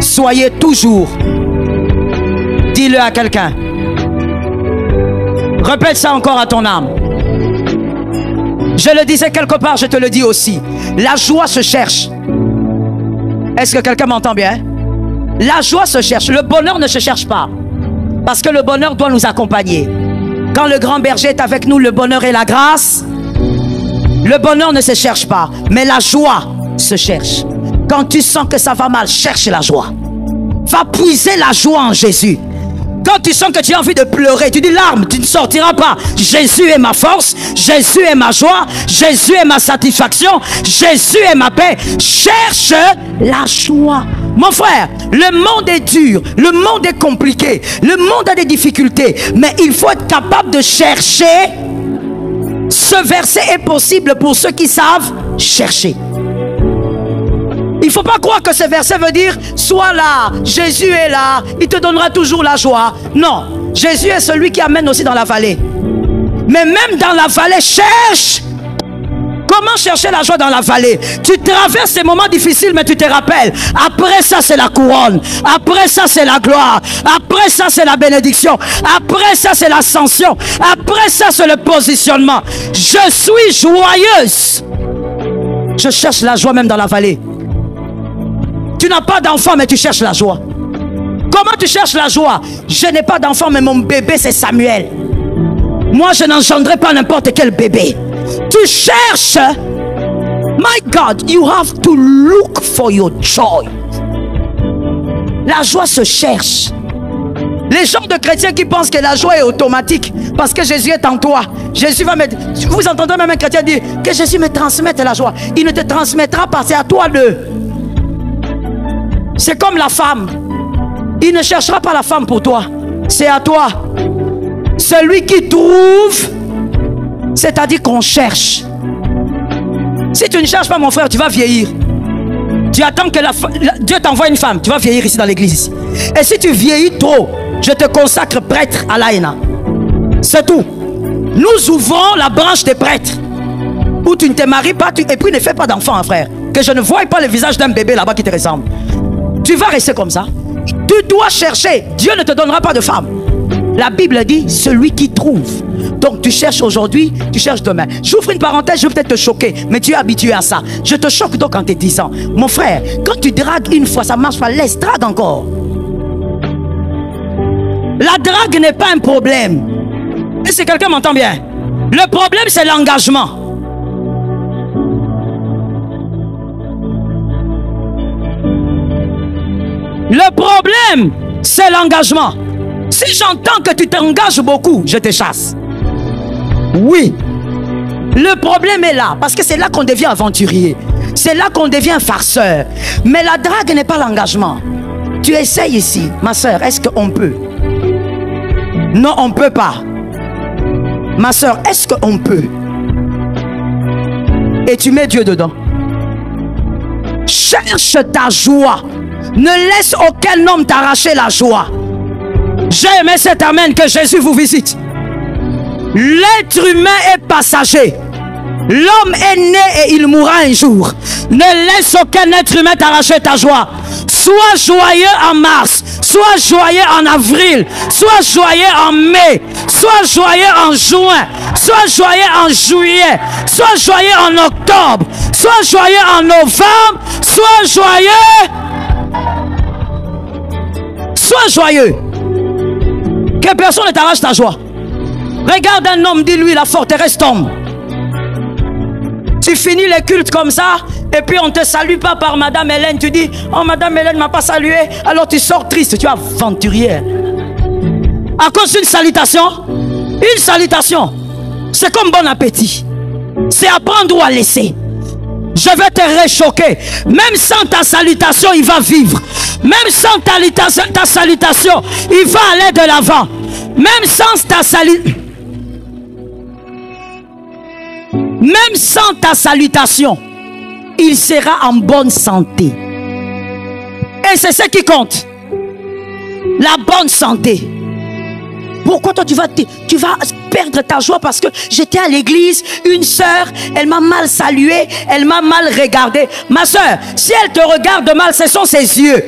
Soyez toujours. Dis-le à quelqu'un. Répète ça encore à ton âme. Je le disais quelque part, je te le dis aussi. La joie se cherche. Est-ce que quelqu'un m'entend bien? La joie se cherche. Le bonheur ne se cherche pas. Parce que le bonheur doit nous accompagner. Quand le grand berger est avec nous, le bonheur et la grâce. Le bonheur ne se cherche pas. Mais la joie se cherche. Quand tu sens que ça va mal, cherche la joie. Va puiser la joie en Jésus. Quand tu sens que tu as envie de pleurer, tu dis larmes, tu ne sortiras pas. Jésus est ma force, Jésus est ma joie, Jésus est ma satisfaction, Jésus est ma paix. Cherche la joie. Mon frère, le monde est dur, le monde est compliqué, le monde a des difficultés, mais il faut être capable de chercher. Ce verset est possible pour ceux qui savent chercher. Il ne faut pas croire que ce verset veut dire sois là, Jésus est là, il te donnera toujours la joie. Non, Jésus est celui qui amène aussi dans la vallée. Mais même dans la vallée, cherche. Comment chercher la joie dans la vallée? Tu traverses ces moments difficiles, mais tu te rappelles. Après ça, c'est la couronne. Après ça, c'est la gloire. Après ça, c'est la bénédiction. Après ça, c'est l'ascension. Après ça, c'est le positionnement. Je suis joyeuse. Je cherche la joie même dans la vallée. Tu n'as pas d'enfant, mais tu cherches la joie. Comment tu cherches la joie? Je n'ai pas d'enfant, mais mon bébé, c'est Samuel. Moi, je n'engendrerai pas n'importe quel bébé. Tu cherches. My God, you have to look for your joy. La joie se cherche. Les gens de chrétiens qui pensent que la joie est automatique parce que Jésus est en toi. Jésus va mettre. Vous entendez même un chrétien dire que Jésus me transmette la joie. Il ne te transmettra pas, c'est à toi de. C'est comme la femme. Il ne cherchera pas la femme pour toi. C'est à toi. Celui qui trouve, c'est-à-dire qu'on cherche. Si tu ne cherches pas, mon frère, tu vas vieillir. Tu attends que Dieu t'envoie une femme. Tu vas vieillir ici dans l'église. Et si tu vieillis trop, je te consacre prêtre à l'AENA. C'est tout. Nous ouvrons la branche des prêtres. Où tu ne te maries pas, et puis ne fais pas d'enfant, hein, frère. Que je ne voie pas le visage d'un bébé là-bas qui te ressemble. Tu vas rester comme ça. Tu dois chercher. Dieu ne te donnera pas de femme. La Bible dit celui qui trouve. Donc tu cherches aujourd'hui, tu cherches demain. J'ouvre une parenthèse, je vais peut-être te choquer, mais tu es habitué à ça. Je te choque donc en te disant, mon frère, quand tu dragues une fois, ça marche pas, laisse, drague encore. La drague n'est pas un problème. Et si quelqu'un m'entend bien, le problème c'est l'engagement. Le problème, c'est l'engagement. Si j'entends que tu t'engages beaucoup, je te chasse. Oui. Le problème est là, parce que c'est là qu'on devient aventurier. C'est là qu'on devient farceur. Mais la drague n'est pas l'engagement. Tu essayes ici, ma soeur, est-ce qu'on peut? Non, on ne peut pas. Ma soeur, est-ce qu'on peut? Et tu mets Dieu dedans. Cherche ta joie. Ne laisse aucun homme t'arracher la joie. J'ai aimé cet amen, que Jésus vous visite. L'être humain est passager. L'homme est né et il mourra un jour. Ne laisse aucun être humain t'arracher ta joie. Sois joyeux en mars, sois joyeux en avril, sois joyeux en mai, sois joyeux en juin, sois joyeux en juillet, sois joyeux en octobre, sois joyeux en novembre, sois joyeux. Sois joyeux. Que personne ne t'arrache ta joie. Regarde un homme, dis-lui, la forteresse tombe. Tu finis les cultes comme ça, et puis on ne te salue pas par Madame Hélène. Tu dis, oh Madame Hélène ne m'a pas salué. Alors tu sors triste, tu es aventurière. À cause d'une salutation. Une salutation, c'est comme bon appétit. C'est à prendre ou à laisser. Je vais te réchoquer. Même sans ta salutation, il va vivre. Même sans ta salutation, il va aller de l'avant. Même sans ta salutation. Même sans ta salutation, il sera en bonne santé. Et c'est ce qui compte. La bonne santé. Pourquoi toi tu vas perdre ta joie parce que j'étais à l'église, une sœur, elle m'a mal salué, elle m'a mal regardé. Ma sœur, si elle te regarde mal, ce sont ses yeux.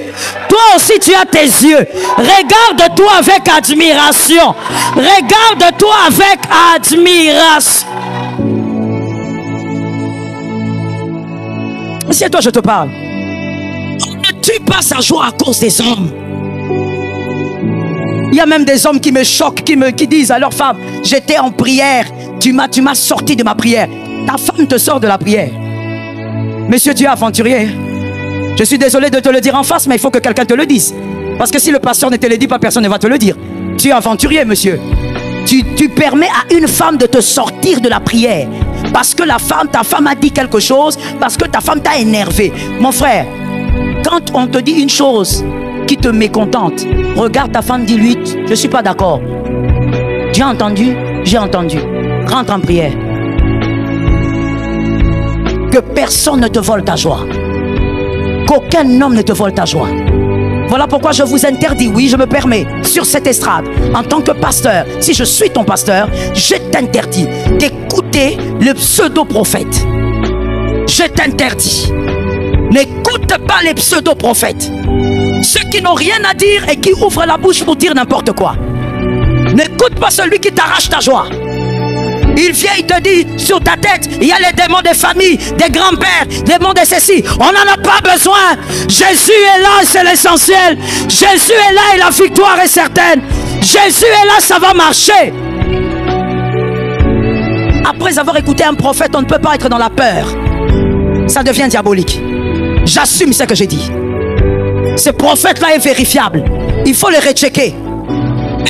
Toi aussi tu as tes yeux. Regarde-toi avec admiration. Regarde-toi avec admiration. Si toi je te parle, on ne tue pas sa joie à cause des hommes. Il y a même des hommes qui me choquent, qui disent à leur femme, j'étais en prière, tu m'as sorti de ma prière. Ta femme te sort de la prière. Monsieur, tu es aventurier. Je suis désolé de te le dire en face, mais il faut que quelqu'un te le dise. Parce que si le pasteur ne te le dit pas, personne ne va te le dire. Tu es aventurier, monsieur. Tu permets à une femme de te sortir de la prière. Parce que ta femme a dit quelque chose, parce que ta femme t'a énervé. Mon frère, quand on te dit une chose qui te mécontente, regarde ta femme, dis-lui, je ne suis pas d'accord. Tu as entendu? J'ai entendu. Rentre en prière. Que personne ne te vole ta joie. Qu'aucun homme ne te vole ta joie. Voilà pourquoi je vous interdis, oui, je me permets, sur cette estrade, en tant que pasteur, si je suis ton pasteur, je t'interdis d'écouter le pseudo-prophète. Je t'interdis. N'écoute pas les pseudo-prophètes. Ceux qui n'ont rien à dire et qui ouvrent la bouche pour dire n'importe quoi. N'écoute pas celui qui t'arrache ta joie. Il vient, il te dit, sur ta tête, il y a les démons des familles, des grands-pères, des démons de ceci. On n'en a pas besoin. Jésus est là, c'est l'essentiel. Jésus est là et la victoire est certaine. Jésus est là, ça va marcher. Après avoir écouté un prophète, on ne peut pas être dans la peur. Ça devient diabolique. J'assume ce que j'ai dit. Ce prophète-là est vérifiable. Il faut le rechecker.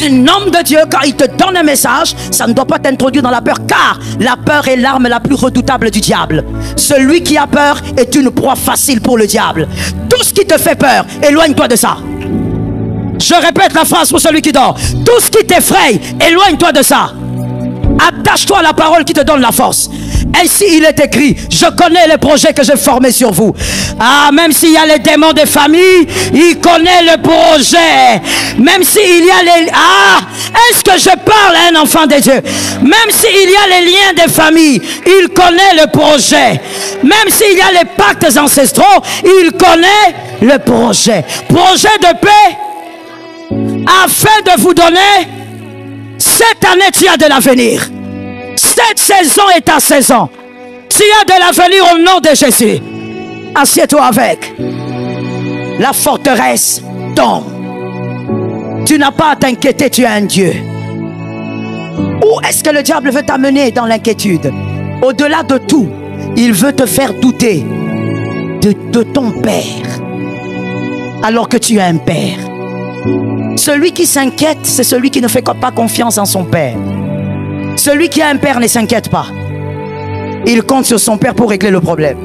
Un homme de Dieu, quand il te donne un message, ça ne doit pas t'introduire dans la peur, car la peur est l'arme la plus redoutable du diable. Celui qui a peur est une proie facile pour le diable. Tout ce qui te fait peur, éloigne-toi de ça. Je répète la phrase pour celui qui dort. Tout ce qui t'effraie, éloigne-toi de ça. Attache-toi à la parole qui te donne la force. Ainsi il est écrit, je connais les projets que j'ai formés sur vous. Ah, même s'il y a les démons des familles, il connaît le projet. Même s'il y a les... Ah, est-ce que je parle à un enfant de Dieu? Même s'il y a les liens des familles, il connaît le projet. Même s'il y a les pactes ancestraux, il connaît le projet. Projet de paix, afin de vous donner, cette année tu as de l'avenir. Cette saison est ta saison. Tu as de l'avenir au nom de Jésus. Assieds-toi avec. La forteresse tombe. Tu n'as pas à t'inquiéter, tu es un Dieu. Où est-ce que le diable veut t'amener dans l'inquiétude? Au-delà de tout, il veut te faire douter de ton père. Alors que tu es un père. Celui qui s'inquiète, c'est celui qui ne fait pas confiance en son père. Celui qui a un père ne s'inquiète pas. Il compte sur son père pour régler le problème.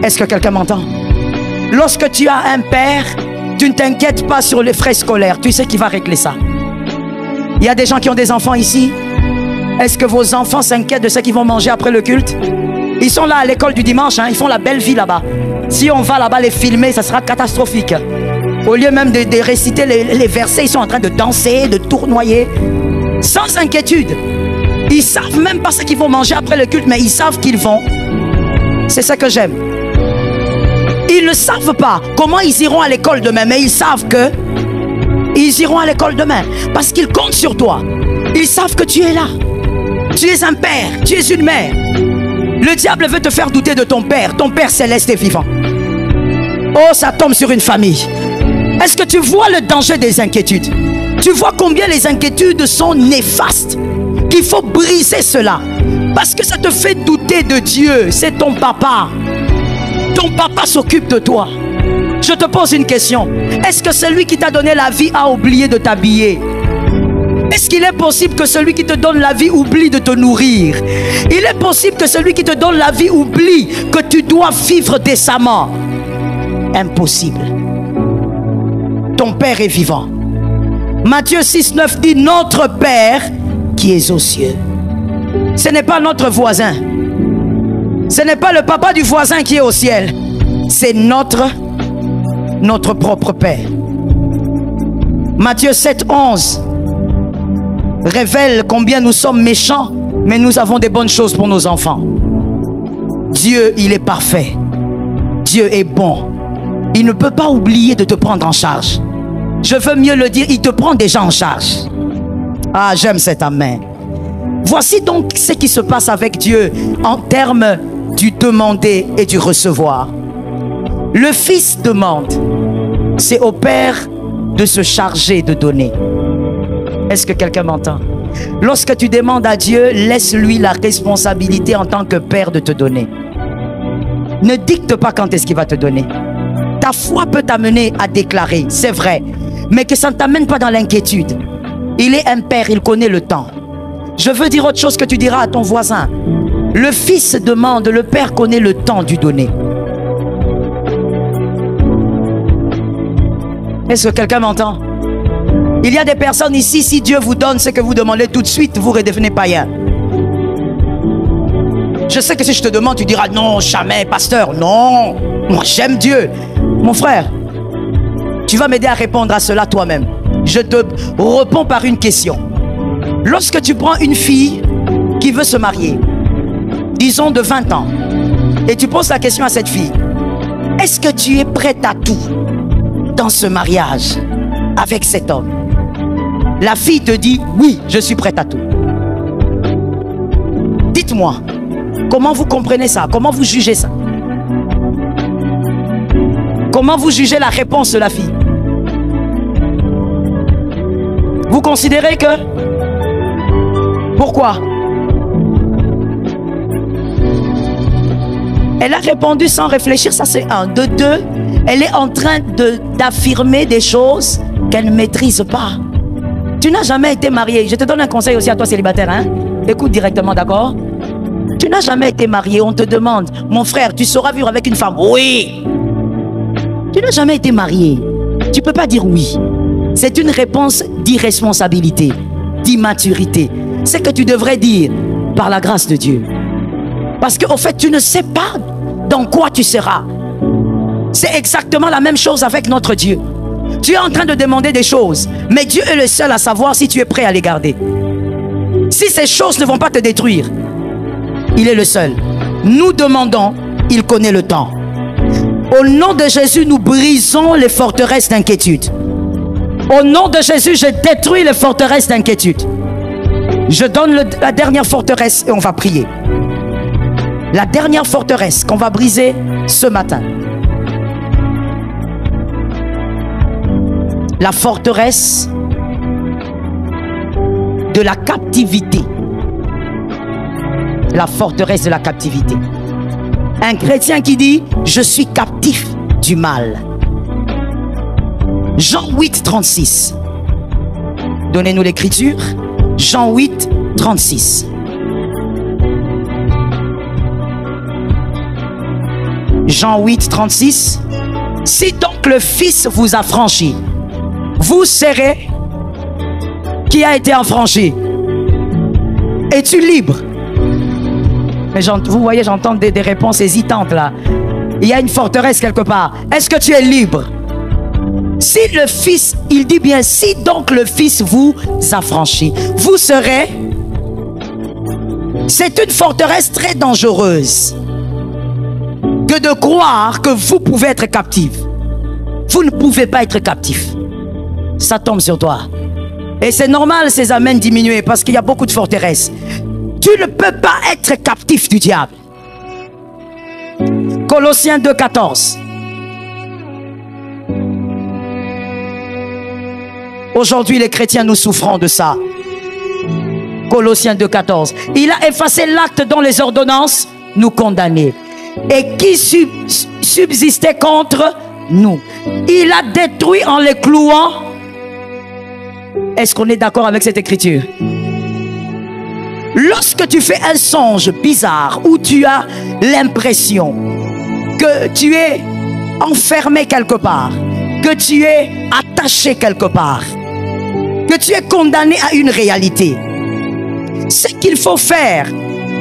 Est-ce que quelqu'un m'entend? Lorsque tu as un père, tu ne t'inquiètes pas sur les frais scolaires. Tu sais qu'il va régler ça. Il y a des gens qui ont des enfants ici. Est-ce que vos enfants s'inquiètent de ce qu'ils vont manger après le culte? Ils sont là à l'école du dimanche, hein, ils font la belle vie là-bas. Si on va là-bas les filmer, ça sera catastrophique. Au lieu même de réciter les versets, ils sont en train de danser, de tournoyer. Sans inquiétude. Ils savent même pas ce qu'ils vont manger après le culte, mais ils savent qu'ils vont. C'est ça que j'aime. Ils ne savent pas comment ils iront à l'école demain, mais ils savent que ils iront à l'école demain parce qu'ils comptent sur toi. Ils savent que tu es là. Tu es un père, tu es une mère. Le diable veut te faire douter de ton père céleste et vivant. Oh, ça tombe sur une famille. Est-ce que tu vois le danger des inquiétudes? Tu vois combien les inquiétudes sont néfastes. qu'il faut briser cela. Parce que ça te fait douter de Dieu. C'est ton papa. Ton papa s'occupe de toi. Je te pose une question. Est-ce que celui qui t'a donné la vie a oublié de t'habiller? Est-ce qu'il est possible que celui qui te donne la vie oublie de te nourrir? Il est possible que celui qui te donne la vie oublie que tu dois vivre décemment? Impossible. Ton Père est vivant. Matthieu 6, 9 dit: notre Père qui est aux cieux. Ce n'est pas notre voisin. Ce n'est pas le papa du voisin qui est au ciel. C'est notre propre Père. Matthieu 7, 11 révèle combien nous sommes méchants, mais nous avons des bonnes choses pour nos enfants. Dieu, il est parfait. Dieu est bon. Il ne peut pas oublier de te prendre en charge. Je veux mieux le dire, il te prend déjà en charge. Ah, j'aime cet amen. Voici donc ce qui se passe avec Dieu en termes du demander et du recevoir. Le Fils demande. C'est au Père de se charger de donner. Est-ce que quelqu'un m'entend? Lorsque tu demandes à Dieu, laisse-lui la responsabilité en tant que Père de te donner. Ne dicte pas quand est-ce qu'il va te donner. Ta foi peut t'amener à déclarer, c'est vrai, mais que ça ne t'amène pas dans l'inquiétude. Il est un Père, il connaît le temps. Je veux dire autre chose que tu diras à ton voisin. Le Fils demande, le Père connaît le temps du donner. Est-ce que quelqu'un m'entend? Il y a des personnes ici, si Dieu vous donne ce que vous demandez tout de suite, vous redevenez païen. Je sais que si je te demande, tu diras non, jamais, pasteur. Non, moi j'aime Dieu. Mon frère, tu vas m'aider à répondre à cela toi-même. Je te réponds par une question. Lorsque tu prends une fille qui veut se marier, disons de 20 ans, et tu poses la question à cette fille: est-ce que tu es prête à tout dans ce mariage avec cet homme? La fille te dit: oui, je suis prête à tout. Dites-moi, comment vous comprenez ça? Comment vous jugez ça? Comment vous jugez la réponse de la fille? Vous considérez que... Pourquoi? Elle a répondu sans réfléchir, ça c'est un. De deux, elle est en train d'affirmer des choses qu'elle ne maîtrise pas. Tu n'as jamais été marié. Je te donne un conseil aussi à toi célibataire, hein? Écoute directement, d'accord? Tu n'as jamais été marié. On te demande: mon frère, tu sauras vivre avec une femme? Oui. Tu n'as jamais été marié. Tu ne peux pas dire oui. C'est une réponse d'irresponsabilité, d'immaturité. C'est que tu devrais dire: par la grâce de Dieu. Parce qu'au fait, tu ne sais pas dans quoi tu seras. C'est exactement la même chose avec notre Dieu. Tu es en train de demander des choses, mais Dieu est le seul à savoir si tu es prêt à les garder. Si ces choses ne vont pas te détruire, il est le seul. Nous demandons, il connaît le temps. Au nom de Jésus, nous brisons les forteresses d'inquiétude. Au nom de Jésus, je détruis les forteresses d'inquiétude. Je donne la dernière forteresse et on va prier. La dernière forteresse qu'on va briser ce matin. La forteresse de la captivité. La forteresse de la captivité. Un chrétien qui dit: je suis captif du mal. Jean 8, 36. Donnez-nous l'écriture. Jean 8, 36. Jean 8, 36. Si donc le Fils vous a franchi, vous serez... Qui a été affranchi? Es-tu libre? Mais vous voyez, j'entends des réponses hésitantes là. Il y a une forteresse quelque part. Est-ce que tu es libre? Si le Fils, il dit bien, si donc le Fils vous affranchit, vous serez... C'est une forteresse très dangereuse que de croire que vous pouvez être captif. Vous ne pouvez pas être captif. Ça tombe sur toi. Et c'est normal ces amens diminuer parce qu'il y a beaucoup de forteresses. Tu ne peux pas être captif du diable. Colossiens 2, 14. Aujourd'hui, les chrétiens, nous souffrons de ça. Colossiens 2,14. Il a effacé l'acte dont les ordonnances nous condamnaient et qui subsistait contre nous. Il a détruit en les clouant. Est-ce qu'on est d'accord avec cette écriture? Lorsque tu fais un songe bizarre où tu as l'impression que tu es enfermé quelque part, que tu es attaché quelque part, que tu es condamné à une réalité, ce qu'il faut faire,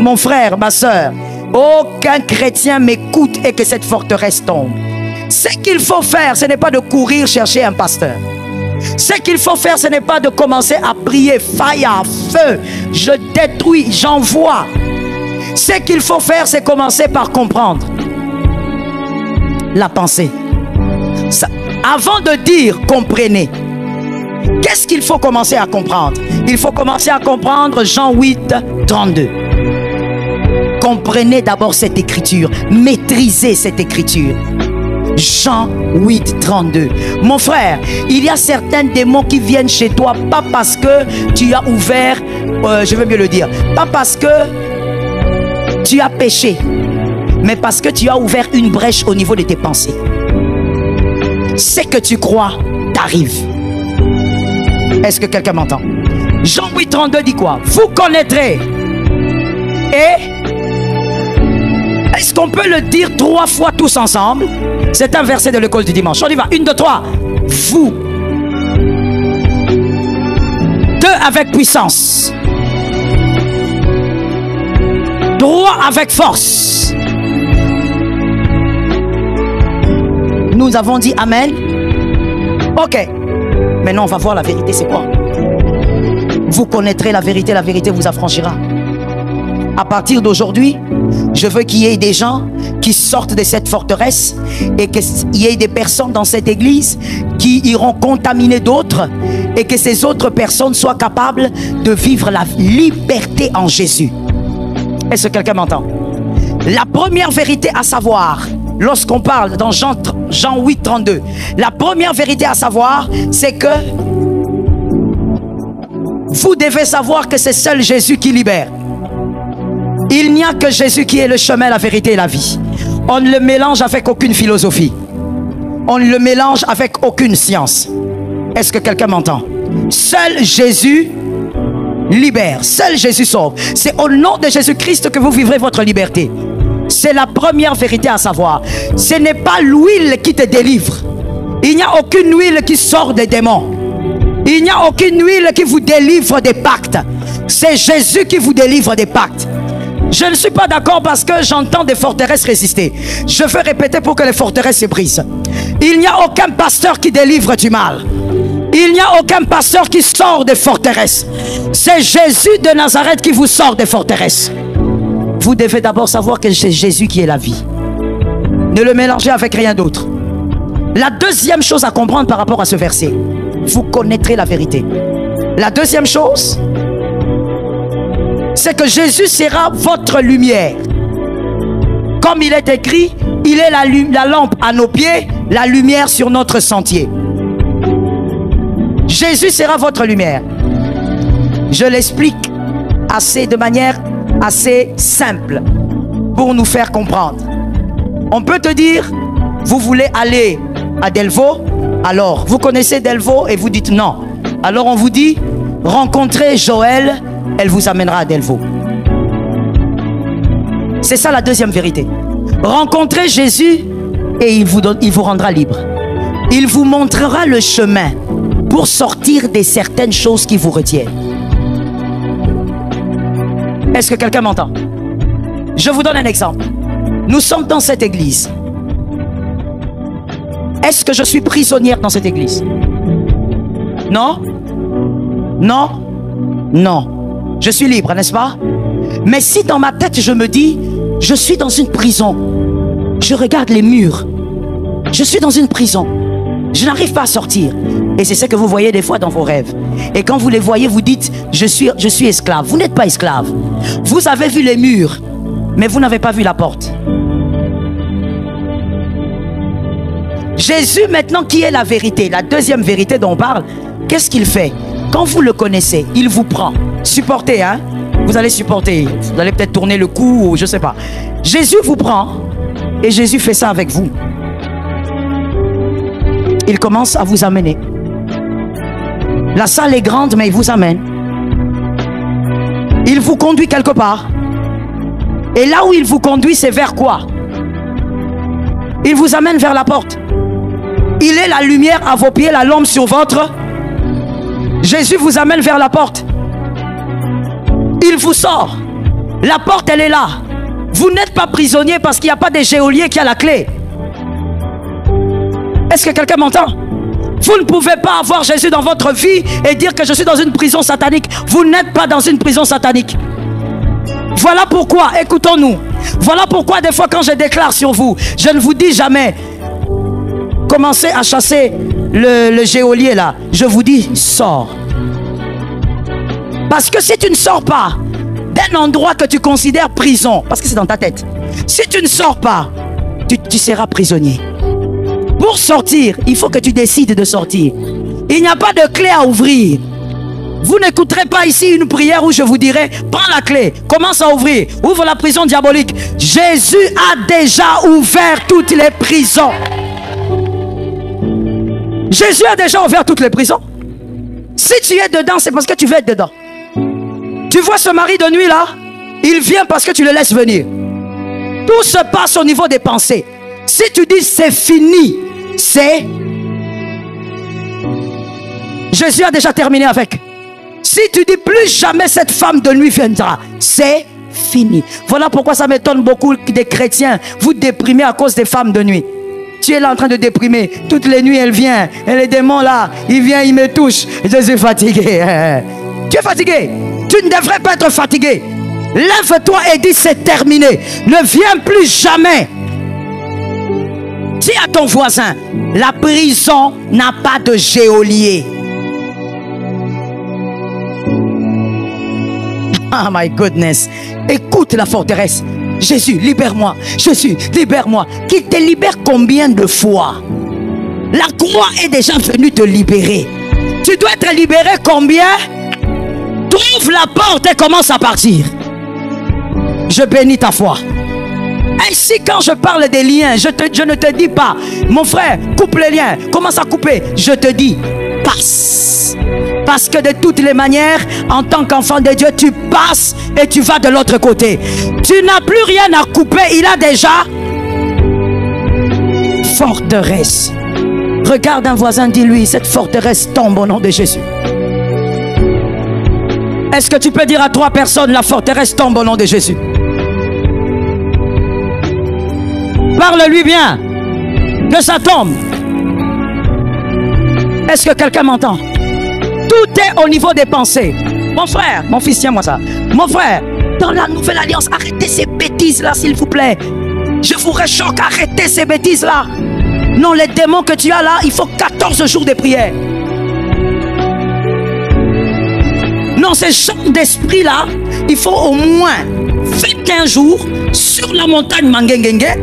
mon frère, ma soeur, aucun chrétien m'écoute et que cette forteresse tombe. Ce qu'il faut faire, ce n'est pas de courir chercher un pasteur. Ce qu'il faut faire, ce n'est pas de commencer à prier fire, feu, je détruis, j'envoie. Ce qu'il faut faire, c'est commencer par comprendre la pensée. Ça, avant de dire comprenez, qu'est-ce qu'il faut commencer à comprendre? Il faut commencer à comprendre Jean 8, 32. Comprenez d'abord cette écriture, maîtrisez cette écriture. Jean 8, 32. Mon frère, il y a certains démons qui viennent chez toi, pas parce que tu as ouvert, je veux mieux le dire, pas parce que tu as péché, mais parce que tu as ouvert une brèche au niveau de tes pensées. Ce que tu crois t'arrive. Est-ce que quelqu'un m'entend? Jean 8, 32 dit quoi? Vous connaîtrez. Et est-ce qu'on peut le dire 3 fois tous ensemble? C'est un verset de l'école du dimanche. On y va. 1, 2, 3. Vous. 2 avec puissance. 3 avec force. Nous avons dit Amen. Ok. Maintenant, on va voir la vérité. C'est quoi? Vous connaîtrez la vérité vous affranchira. À partir d'aujourd'hui, je veux qu'il y ait des gens qui sortent de cette forteresse et qu'il y ait des personnes dans cette église qui iront contaminer d'autres et que ces autres personnes soient capables de vivre la liberté en Jésus. Est-ce que quelqu'un m'entend? La première vérité à savoir, lorsqu'on parle dans Jean 8, 32, la première vérité à savoir, c'est que vous devez savoir que c'est seul Jésus qui libère. Il n'y a que Jésus qui est le chemin, la vérité et la vie. On ne le mélange avec aucune philosophie. On ne le mélange avec aucune science. Est-ce que quelqu'un m'entend? Seul Jésus libère. Seul Jésus sauve. C'est au nom de Jésus-Christ que vous vivrez votre liberté. C'est la première vérité à savoir. Ce n'est pas l'huile qui te délivre. Il n'y a aucune huile qui sort des démons. Il n'y a aucune huile qui vous délivre des pactes. C'est Jésus qui vous délivre des pactes. Je ne suis pas d'accord parce que j'entends des forteresses résister. Je veux répéter pour que les forteresses se brisent. Il n'y a aucun pasteur qui délivre du mal. Il n'y a aucun pasteur qui sort des forteresses. C'est Jésus de Nazareth qui vous sort des forteresses. Vous devez d'abord savoir que c'est Jésus qui est la vie. Ne le mélangez avec rien d'autre. La deuxième chose à comprendre par rapport à ce verset, vous connaîtrez la vérité. La deuxième chose, c'est que Jésus sera votre lumière. Comme il est écrit, il est la lampe à nos pieds, la lumière sur notre sentier. Jésus sera votre lumière. Je l'explique de manière assez simple pour nous faire comprendre. On peut te dire, vous voulez aller à Delvaux, alors vous connaissez Delvaux et vous dites non. Alors on vous dit, rencontrez Joël, elle vous amènera à Delvaux. C'est ça la deuxième vérité. Rencontrez Jésus et il vous rendra libre. Il vous montrera le chemin pour sortir de certaines choses qui vous retiennent. Est-ce que quelqu'un m'entend? Je vous donne un exemple. Nous sommes dans cette église. Est-ce que je suis prisonnière dans cette église? Non? Non? Non. Je suis libre, n'est-ce pas? Mais si dans ma tête je me dis, je suis dans une prison, je regarde les murs, je suis dans une prison, je n'arrive pas à sortir. Et c'est ce que vous voyez des fois dans vos rêves. Et quand vous les voyez, vous dites, je suis esclave. Vous n'êtes pas esclave. Vous avez vu les murs, mais vous n'avez pas vu la porte. Jésus maintenant qui est la vérité, la deuxième vérité dont on parle, qu'est-ce qu'il fait? quand vous le connaissez, il vous prend. Supportez, hein? Vous allez supporter. Vous allez peut-être tourner le cou, ou je ne sais pas. Jésus vous prend et Jésus fait ça avec vous. Il commence à vous amener. La salle est grande, mais il vous amène. Il vous conduit quelque part. Et là où il vous conduit, c'est vers quoi? Il vous amène vers la porte. Il est la lumière à vos pieds, la lampe sur votre. Jésus vous amène vers la porte. Il vous sort. La porte, elle est là. Vous n'êtes pas prisonnier parce qu'il n'y a pas de geôlier qui a la clé. Est-ce que quelqu'un m'entend? Vous ne pouvez pas avoir Jésus dans votre vie et dire que je suis dans une prison satanique. Vous n'êtes pas dans une prison satanique. Voilà pourquoi, écoutons-nous. Voilà pourquoi des fois quand je déclare sur vous, je ne vous dis jamais commencez à chasser le geôlier là. Je vous dis sors. Parce que si tu ne sors pas d'un endroit que tu considères prison, parce que c'est dans ta tête, si tu ne sors pas, tu seras prisonnier. Pour sortir, il faut que tu décides de sortir. Il n'y a pas de clé à ouvrir. Vous n'écouterez pas ici une prière où je vous dirai prends la clé, commence à ouvrir, ouvre la prison diabolique. Jésus a déjà ouvert toutes les prisons. Jésus a déjà ouvert toutes les prisons. Si tu es dedans, c'est parce que tu veux être dedans. Tu vois ce mari de nuit là, il vient parce que tu le laisses venir. Tout se passe au niveau des pensées. Si tu dis c'est fini, c'est... Jésus a déjà terminé avec. Si tu dis plus jamais cette femme de nuit viendra, c'est fini. Voilà pourquoi ça m'étonne beaucoup des chrétiens. Vous déprimez à cause des femmes de nuit. Tu es là en train de déprimer. Toutes les nuits elle vient. Et les démons là, ils viennent, ils me touchent. Je suis fatigué. Tu es fatigué. Tu ne devrais pas être fatigué. Lève-toi et dis c'est terminé. Ne viens plus jamais. Dis à ton voisin, la prison n'a pas de geôlier. Oh my goodness. Écoute la forteresse. Jésus, libère-moi. Jésus, libère-moi. Qu'il te libère combien de fois? La croix est déjà venue te libérer. Tu dois être libéré combien? Trouve la porte et commence à partir. Je bénis ta foi. Ainsi quand je parle des liens, je ne te dis pas mon frère, coupe les liens, commence à couper. Je te dis, passe. Parce que de toutes les manières, en tant qu'enfant de Dieu, tu passes et tu vas de l'autre côté. Tu n'as plus rien à couper, il a déjà forteresse. Regarde un voisin, dis-lui, cette forteresse tombe au nom de Jésus. Est-ce que tu peux dire à 3 personnes, la forteresse tombe au nom de Jésus? Parle-lui bien, que ça tombe. Est-ce que quelqu'un m'entend? Tout est au niveau des pensées. Mon frère, mon fils, tiens-moi ça. Mon frère, dans la nouvelle alliance, arrêtez ces bêtises-là, s'il vous plaît. Je vous réchoque, arrêtez ces bêtises-là. Non, les démons que tu as là, il faut 14 jours de prière. Non, ces champs d'esprit-là, il faut au moins 21 jours sur la montagne Mangengengue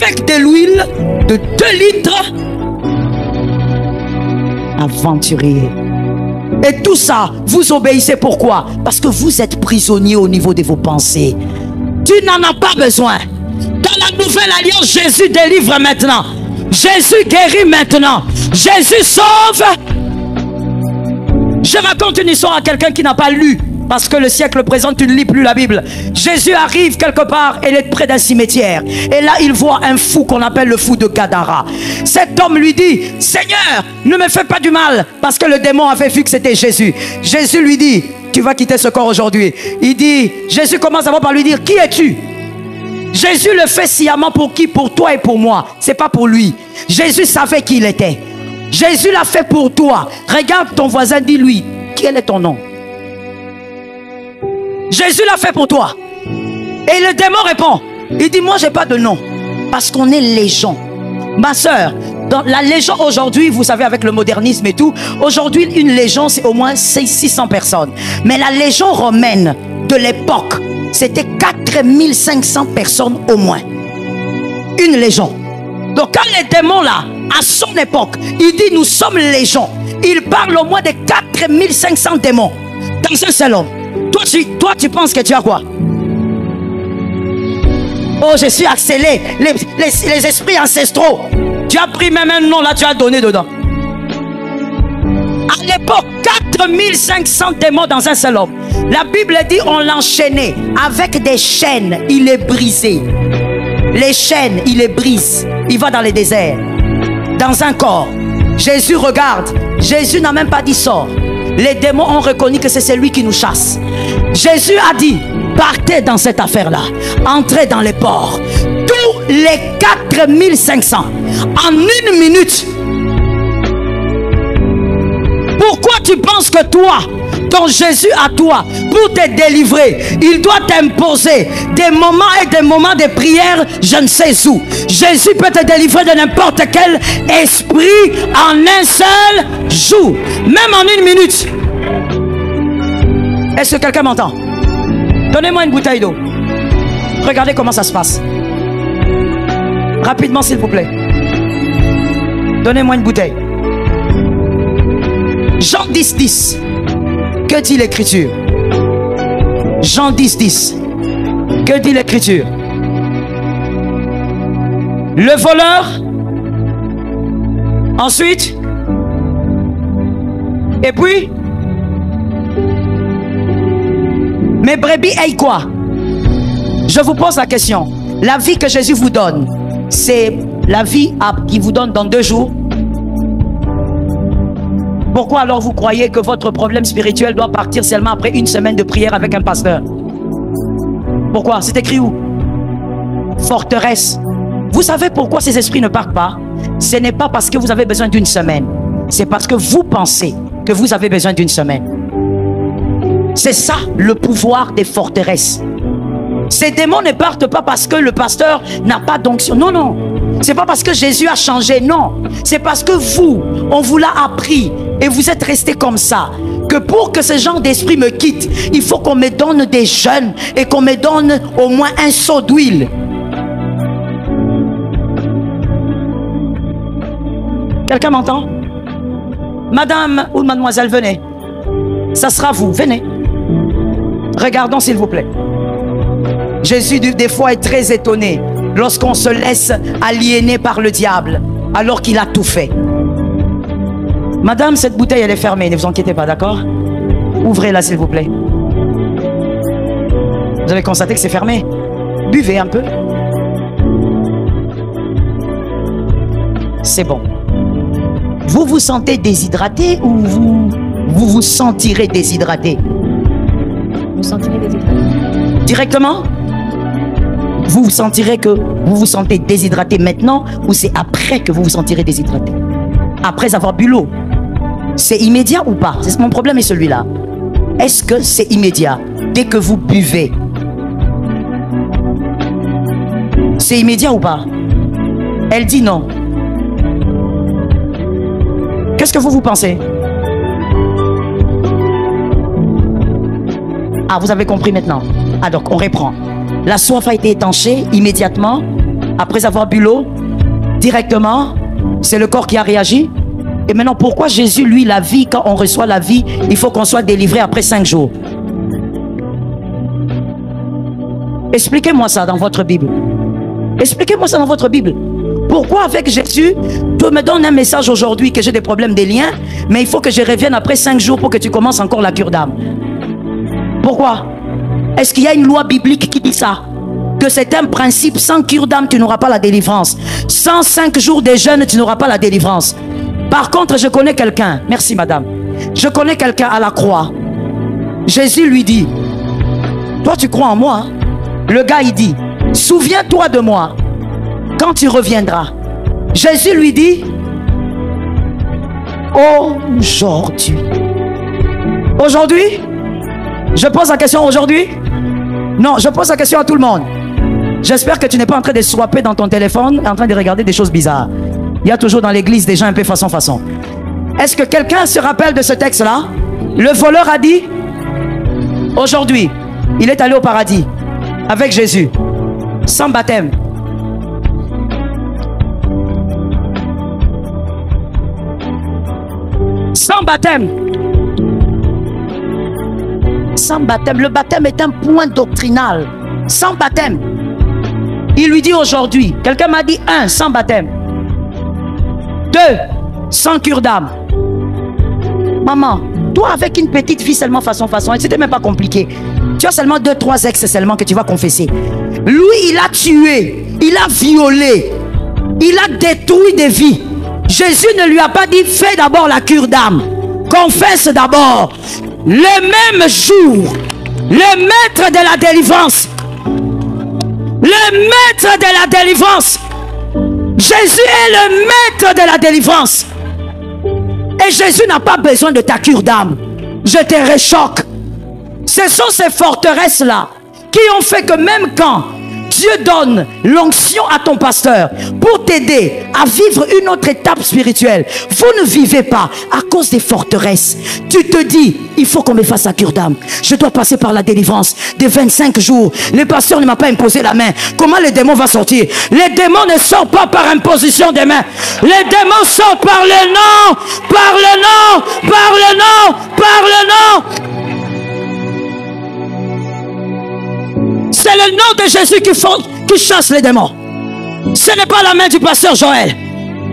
avec de l'huile de 2 litres. Aventurier. Et tout ça, vous obéissez pourquoi? Parce que vous êtes prisonnier au niveau de vos pensées. Tu n'en as pas besoin. Dans la nouvelle alliance, Jésus délivre maintenant. Jésus guérit maintenant. Jésus sauve. Je raconte une histoire à quelqu'un qui n'a pas lu. Parce que le siècle présent, tu ne lis plus la Bible. Jésus arrive quelque part, il est près d'un cimetière. Et là, il voit un fou qu'on appelle le fou de Gadara. Cet homme lui dit, Seigneur, ne me fais pas du mal. Parce que le démon avait vu que c'était Jésus. Jésus lui dit, tu vas quitter ce corps aujourd'hui. Il dit, Jésus commence d'abord par lui dire, qui es-tu? Jésus le fait sciemment pour qui? Pour toi et pour moi. C'est pas pour lui. Jésus savait qui il était. Jésus l'a fait pour toi. Regarde ton voisin, dis-lui, quel est ton nom? Jésus l'a fait pour toi. Et le démon répond. Il dit, moi j'ai pas de nom. Parce qu'on est légion. Ma soeur, dans la légion aujourd'hui, vous savez avec le modernisme et tout, aujourd'hui une légion c'est au moins 600 personnes. Mais la légion romaine de l'époque, c'était 4500 personnes au moins. Une légion. Donc quand les démons là, à son époque, il dit nous sommes légion. Il parle au moins de 4500 démons dans un seul homme. Toi, tu penses que tu as quoi? Oh, je suis accéléré. Les esprits ancestraux. Tu as pris même un nom là, tu as donné dedans. À l'époque, 4500 démons dans un seul homme. La Bible dit on l'enchaînait avec des chaînes. Il les brisait. Les chaînes, il les brise. Il va dans les déserts. Dans un corps. Jésus regarde. Jésus n'a même pas dit sort. Les démons ont reconnu que c'est celui qui nous chasse. Jésus a dit, partez dans cette affaire-là. Entrez dans les ports. Tous les 4500. En une minute. Pourquoi tu penses que toi, ton Jésus à toi, pour te délivrer, il doit t'imposer des moments et des moments de prière, je ne sais où. Jésus peut te délivrer de n'importe quel esprit en un seul jour, même en une minute. Est-ce que quelqu'un m'entend? Donnez-moi une bouteille d'eau. Regardez comment ça se passe. Rapidement, s'il vous plaît. Donnez-moi une bouteille. Jean 10, 10. Que dit l'écriture? Jean 10, 10. Que dit l'écriture? Le voleur. Ensuite. Et puis. Mes brebis aient quoi? Je vous pose la question. La vie que Jésus vous donne, c'est la vie qu'il vous donne dans 2 jours. Pourquoi alors vous croyez que votre problème spirituel doit partir seulement après 1 semaine de prière avec un pasteur? Pourquoi? C'est écrit où? Forteresse. Vous savez pourquoi ces esprits ne partent pas? Ce n'est pas parce que vous avez besoin d'1 semaine. C'est parce que vous pensez que vous avez besoin d'1 semaine. C'est ça le pouvoir des forteresses. Ces démons ne partent pas parce que le pasteur n'a pas d'onction. Non, non. C'est pas parce que Jésus a changé. Non. C'est parce que vous, on vous l'a appris. Et vous êtes resté comme ça. Que pour que ce genre d'esprit me quitte, il faut qu'on me donne des jeûnes et qu'on me donne au moins un seau d'huile. Quelqu'un m'entend? Madame ou mademoiselle, venez. Ça sera vous, venez. Regardons s'il vous plaît. Jésus des fois est très étonné lorsqu'on se laisse aliéner par le diable alors qu'il a tout fait. Madame, cette bouteille elle est fermée, ne vous inquiétez pas, d'accord? Ouvrez-la s'il vous plaît. Vous avez constaté que c'est fermé? Buvez un peu. C'est bon. Vous vous sentez déshydraté ou vous vous sentirez déshydraté? Vous sentirez déshydraté. Directement? Vous vous sentirez que vous vous sentez déshydraté maintenant ou c'est après que vous vous sentirez déshydraté? Après avoir bu l'eau? C'est immédiat ou pas? Mon problème est celui-là. Est-ce que c'est immédiat? Dès que vous buvez, c'est immédiat ou pas? Elle dit non. Qu'est-ce que vous pensez? Ah, vous avez compris maintenant. Ah, donc on reprend. La soif a été étanchée immédiatement, après avoir bu l'eau, directement. C'est le corps qui a réagi. Et maintenant, pourquoi Jésus, lui, la vie, quand on reçoit la vie, il faut qu'on soit délivré après 5 jours? Expliquez-moi ça dans votre Bible. Expliquez-moi ça dans votre Bible. Pourquoi avec Jésus, tu me donnes un message aujourd'hui que j'ai des problèmes des liens, mais il faut que je revienne après 5 jours pour que tu commences encore la cure d'âme? Pourquoi? Est-ce qu'il y a une loi biblique qui dit ça? Que c'est un principe, sans cure d'âme, tu n'auras pas la délivrance. Sans 5 jours de jeûne, tu n'auras pas la délivrance. Par contre, je connais quelqu'un. Merci madame. Je connais quelqu'un à la croix. Jésus lui dit, toi tu crois en moi, hein? Le gars il dit, souviens-toi de moi quand tu reviendras. Jésus lui dit, aujourd'hui. Aujourd'hui? Je pose la question aujourd'hui? Non, je pose la question à tout le monde. J'espère que tu n'es pas en train de swapper dans ton téléphone, en train de regarder des choses bizarres. Il y a toujours dans l'église des gens un peu façon. Est-ce que quelqu'un se rappelle de ce texte-là? Le voleur a dit, aujourd'hui, il est allé au paradis avec Jésus, sans baptême. Sans baptême. Sans baptême. Le baptême est un point doctrinal. Sans baptême. Il lui dit aujourd'hui, quelqu'un m'a dit 1, sans baptême. 2, sans cure d'âme. Maman, toi avec une petite fille seulement façon, c'était même pas compliqué. Tu as seulement 2, 3 ex seulement que tu vas confesser. Lui, il a tué, il a violé, il a détruit des vies. Jésus ne lui a pas dit, fais d'abord la cure d'âme. Confesse d'abord. Le même jour, le maître de la délivrance, le maître de la délivrance, Jésus est le maître de la délivrance. Et Jésus n'a pas besoin de ta cure d'âme. Je te réchoque. Ce sont ces forteresses-là qui ont fait que même quand Dieu donne l'onction à ton pasteur pour t'aider à vivre une autre étape spirituelle, vous ne vivez pas à cause des forteresses. Tu te dis, il faut qu'on me fasse la cure d'âme. Je dois passer par la délivrance de 25 jours. Le pasteur ne m'a pas imposé la main. Comment les démons vont sortir? Les démons ne sortent pas par imposition des mains. Les démons sortent par le nom, par le nom, par le nom, par le nom. C'est le nom de Jésus qui chasse les démons. Ce n'est pas la main du pasteur Joël.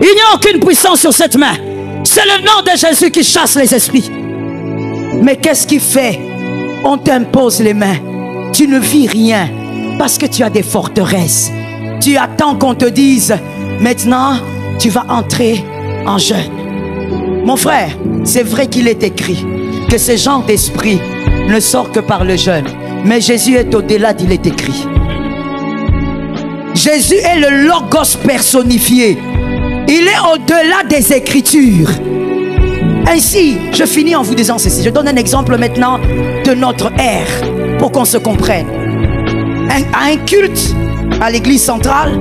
Il n'y a aucune puissance sur cette main. C'est le nom de Jésus qui chasse les esprits. Mais qu'est-ce qui fait? On t'impose les mains. Tu ne vis rien parce que tu as des forteresses. Tu attends qu'on te dise, maintenant, tu vas entrer en jeûne. Mon frère, c'est vrai qu'il est écrit que ce genre d'esprit ne sort que par le jeûne. Mais Jésus est au-delà d'il est écrit. Jésus est le Logos personnifié. Il est au-delà des Écritures. Ainsi, je finis en vous disant ceci. Je donne un exemple maintenant de notre ère pour qu'on se comprenne. À un culte à l'église centrale,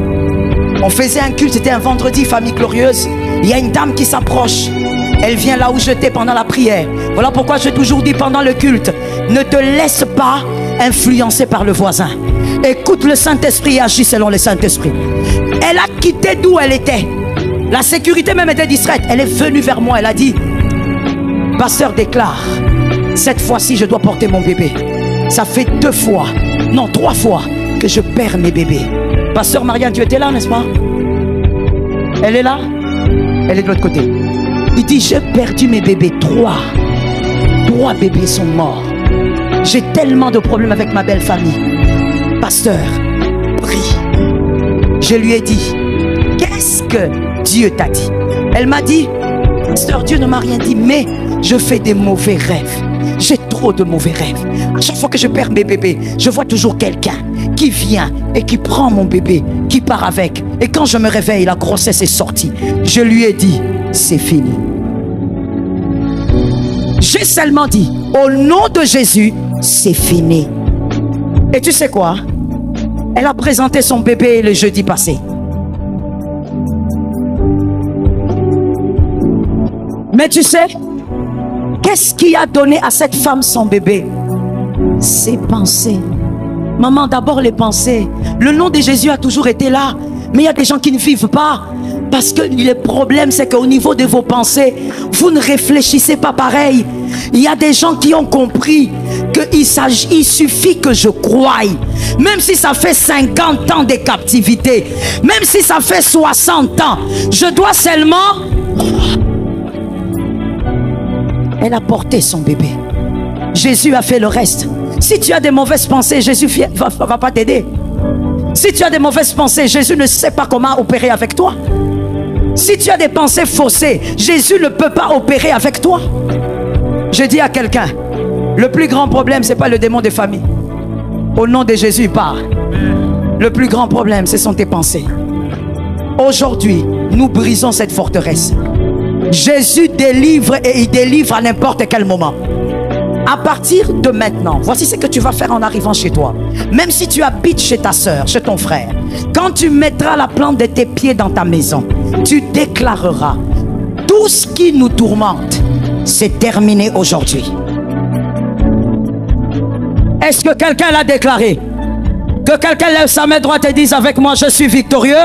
on faisait un culte, c'était un vendredi, famille glorieuse. Il y a une dame qui s'approche. Elle vient là où j'étais pendant la prière. Voilà pourquoi j'ai toujours dit pendant le culte, ne te laisse pas influencé par le voisin. Écoute le Saint-Esprit et agis selon le Saint-Esprit. Elle a quitté d'où elle était. La sécurité même était distraite. Elle est venue vers moi. Elle a dit, pasteur déclare, cette fois-ci je dois porter mon bébé. Ça fait 2 fois, non 3 fois que je perds mes bébés. Pasteur Marianne, tu étais là, n'est-ce pas? Elle est là? Elle est de l'autre côté. Il dit, j'ai perdu mes bébés. 3 bébés sont morts. J'ai tellement de problèmes avec ma belle famille. Pasteur, prie. Je lui ai dit, qu'est-ce que Dieu t'a dit? Elle m'a dit, pasteur, Dieu ne m'a rien dit, mais je fais des mauvais rêves. J'ai trop de mauvais rêves. À chaque fois que je perds mes bébés, je vois toujours quelqu'un qui vient et qui prend mon bébé, qui part avec. Et quand je me réveille, la grossesse est sortie. Je lui ai dit, c'est fini. J'ai seulement dit, au nom de Jésus, c'est fini. Et tu sais quoi? Elle a présenté son bébé le jeudi passé. Mais tu sais, qu'est-ce qui a donné à cette femme son bébé? Ses pensées. Maman, d'abord les pensées. Le nom de Jésus a toujours été là. Mais il y a des gens qui ne vivent pas. Parce que le problème, c'est qu'au niveau de vos pensées, vous ne réfléchissez pas pareil. Il y a des gens qui ont compris qu'il suffit que je croie. Même si ça fait 50 ans de captivité, même si ça fait 60 ans, je dois seulement... Elle a porté son bébé. Jésus a fait le reste. Si tu as des mauvaises pensées, Jésus ne va pas t'aider. Si tu as des mauvaises pensées, Jésus ne sait pas comment opérer avec toi. Si tu as des pensées faussées, Jésus ne peut pas opérer avec toi. Je dis à quelqu'un, le plus grand problème, ce n'est pas le démon des familles. Au nom de Jésus, il parle. Le plus grand problème, ce sont tes pensées. Aujourd'hui, nous brisons cette forteresse. Jésus délivre et il délivre à n'importe quel moment. À partir de maintenant, voici ce que tu vas faire en arrivant chez toi. Même si tu habites chez ta soeur, chez ton frère, quand tu mettras la plante de tes pieds dans ta maison, tu déclareras, tout ce qui nous tourmente, c'est terminé aujourd'hui. Est-ce que quelqu'un l'a déclaré? Que quelqu'un lève sa main droite et dise avec moi, je suis victorieux.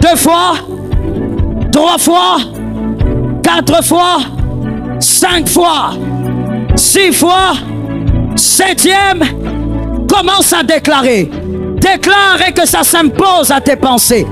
2 fois, 3 fois, 4 fois, 5 fois, 6 fois, 7e, commence à déclarer. Déclare et que ça s'impose à tes pensées.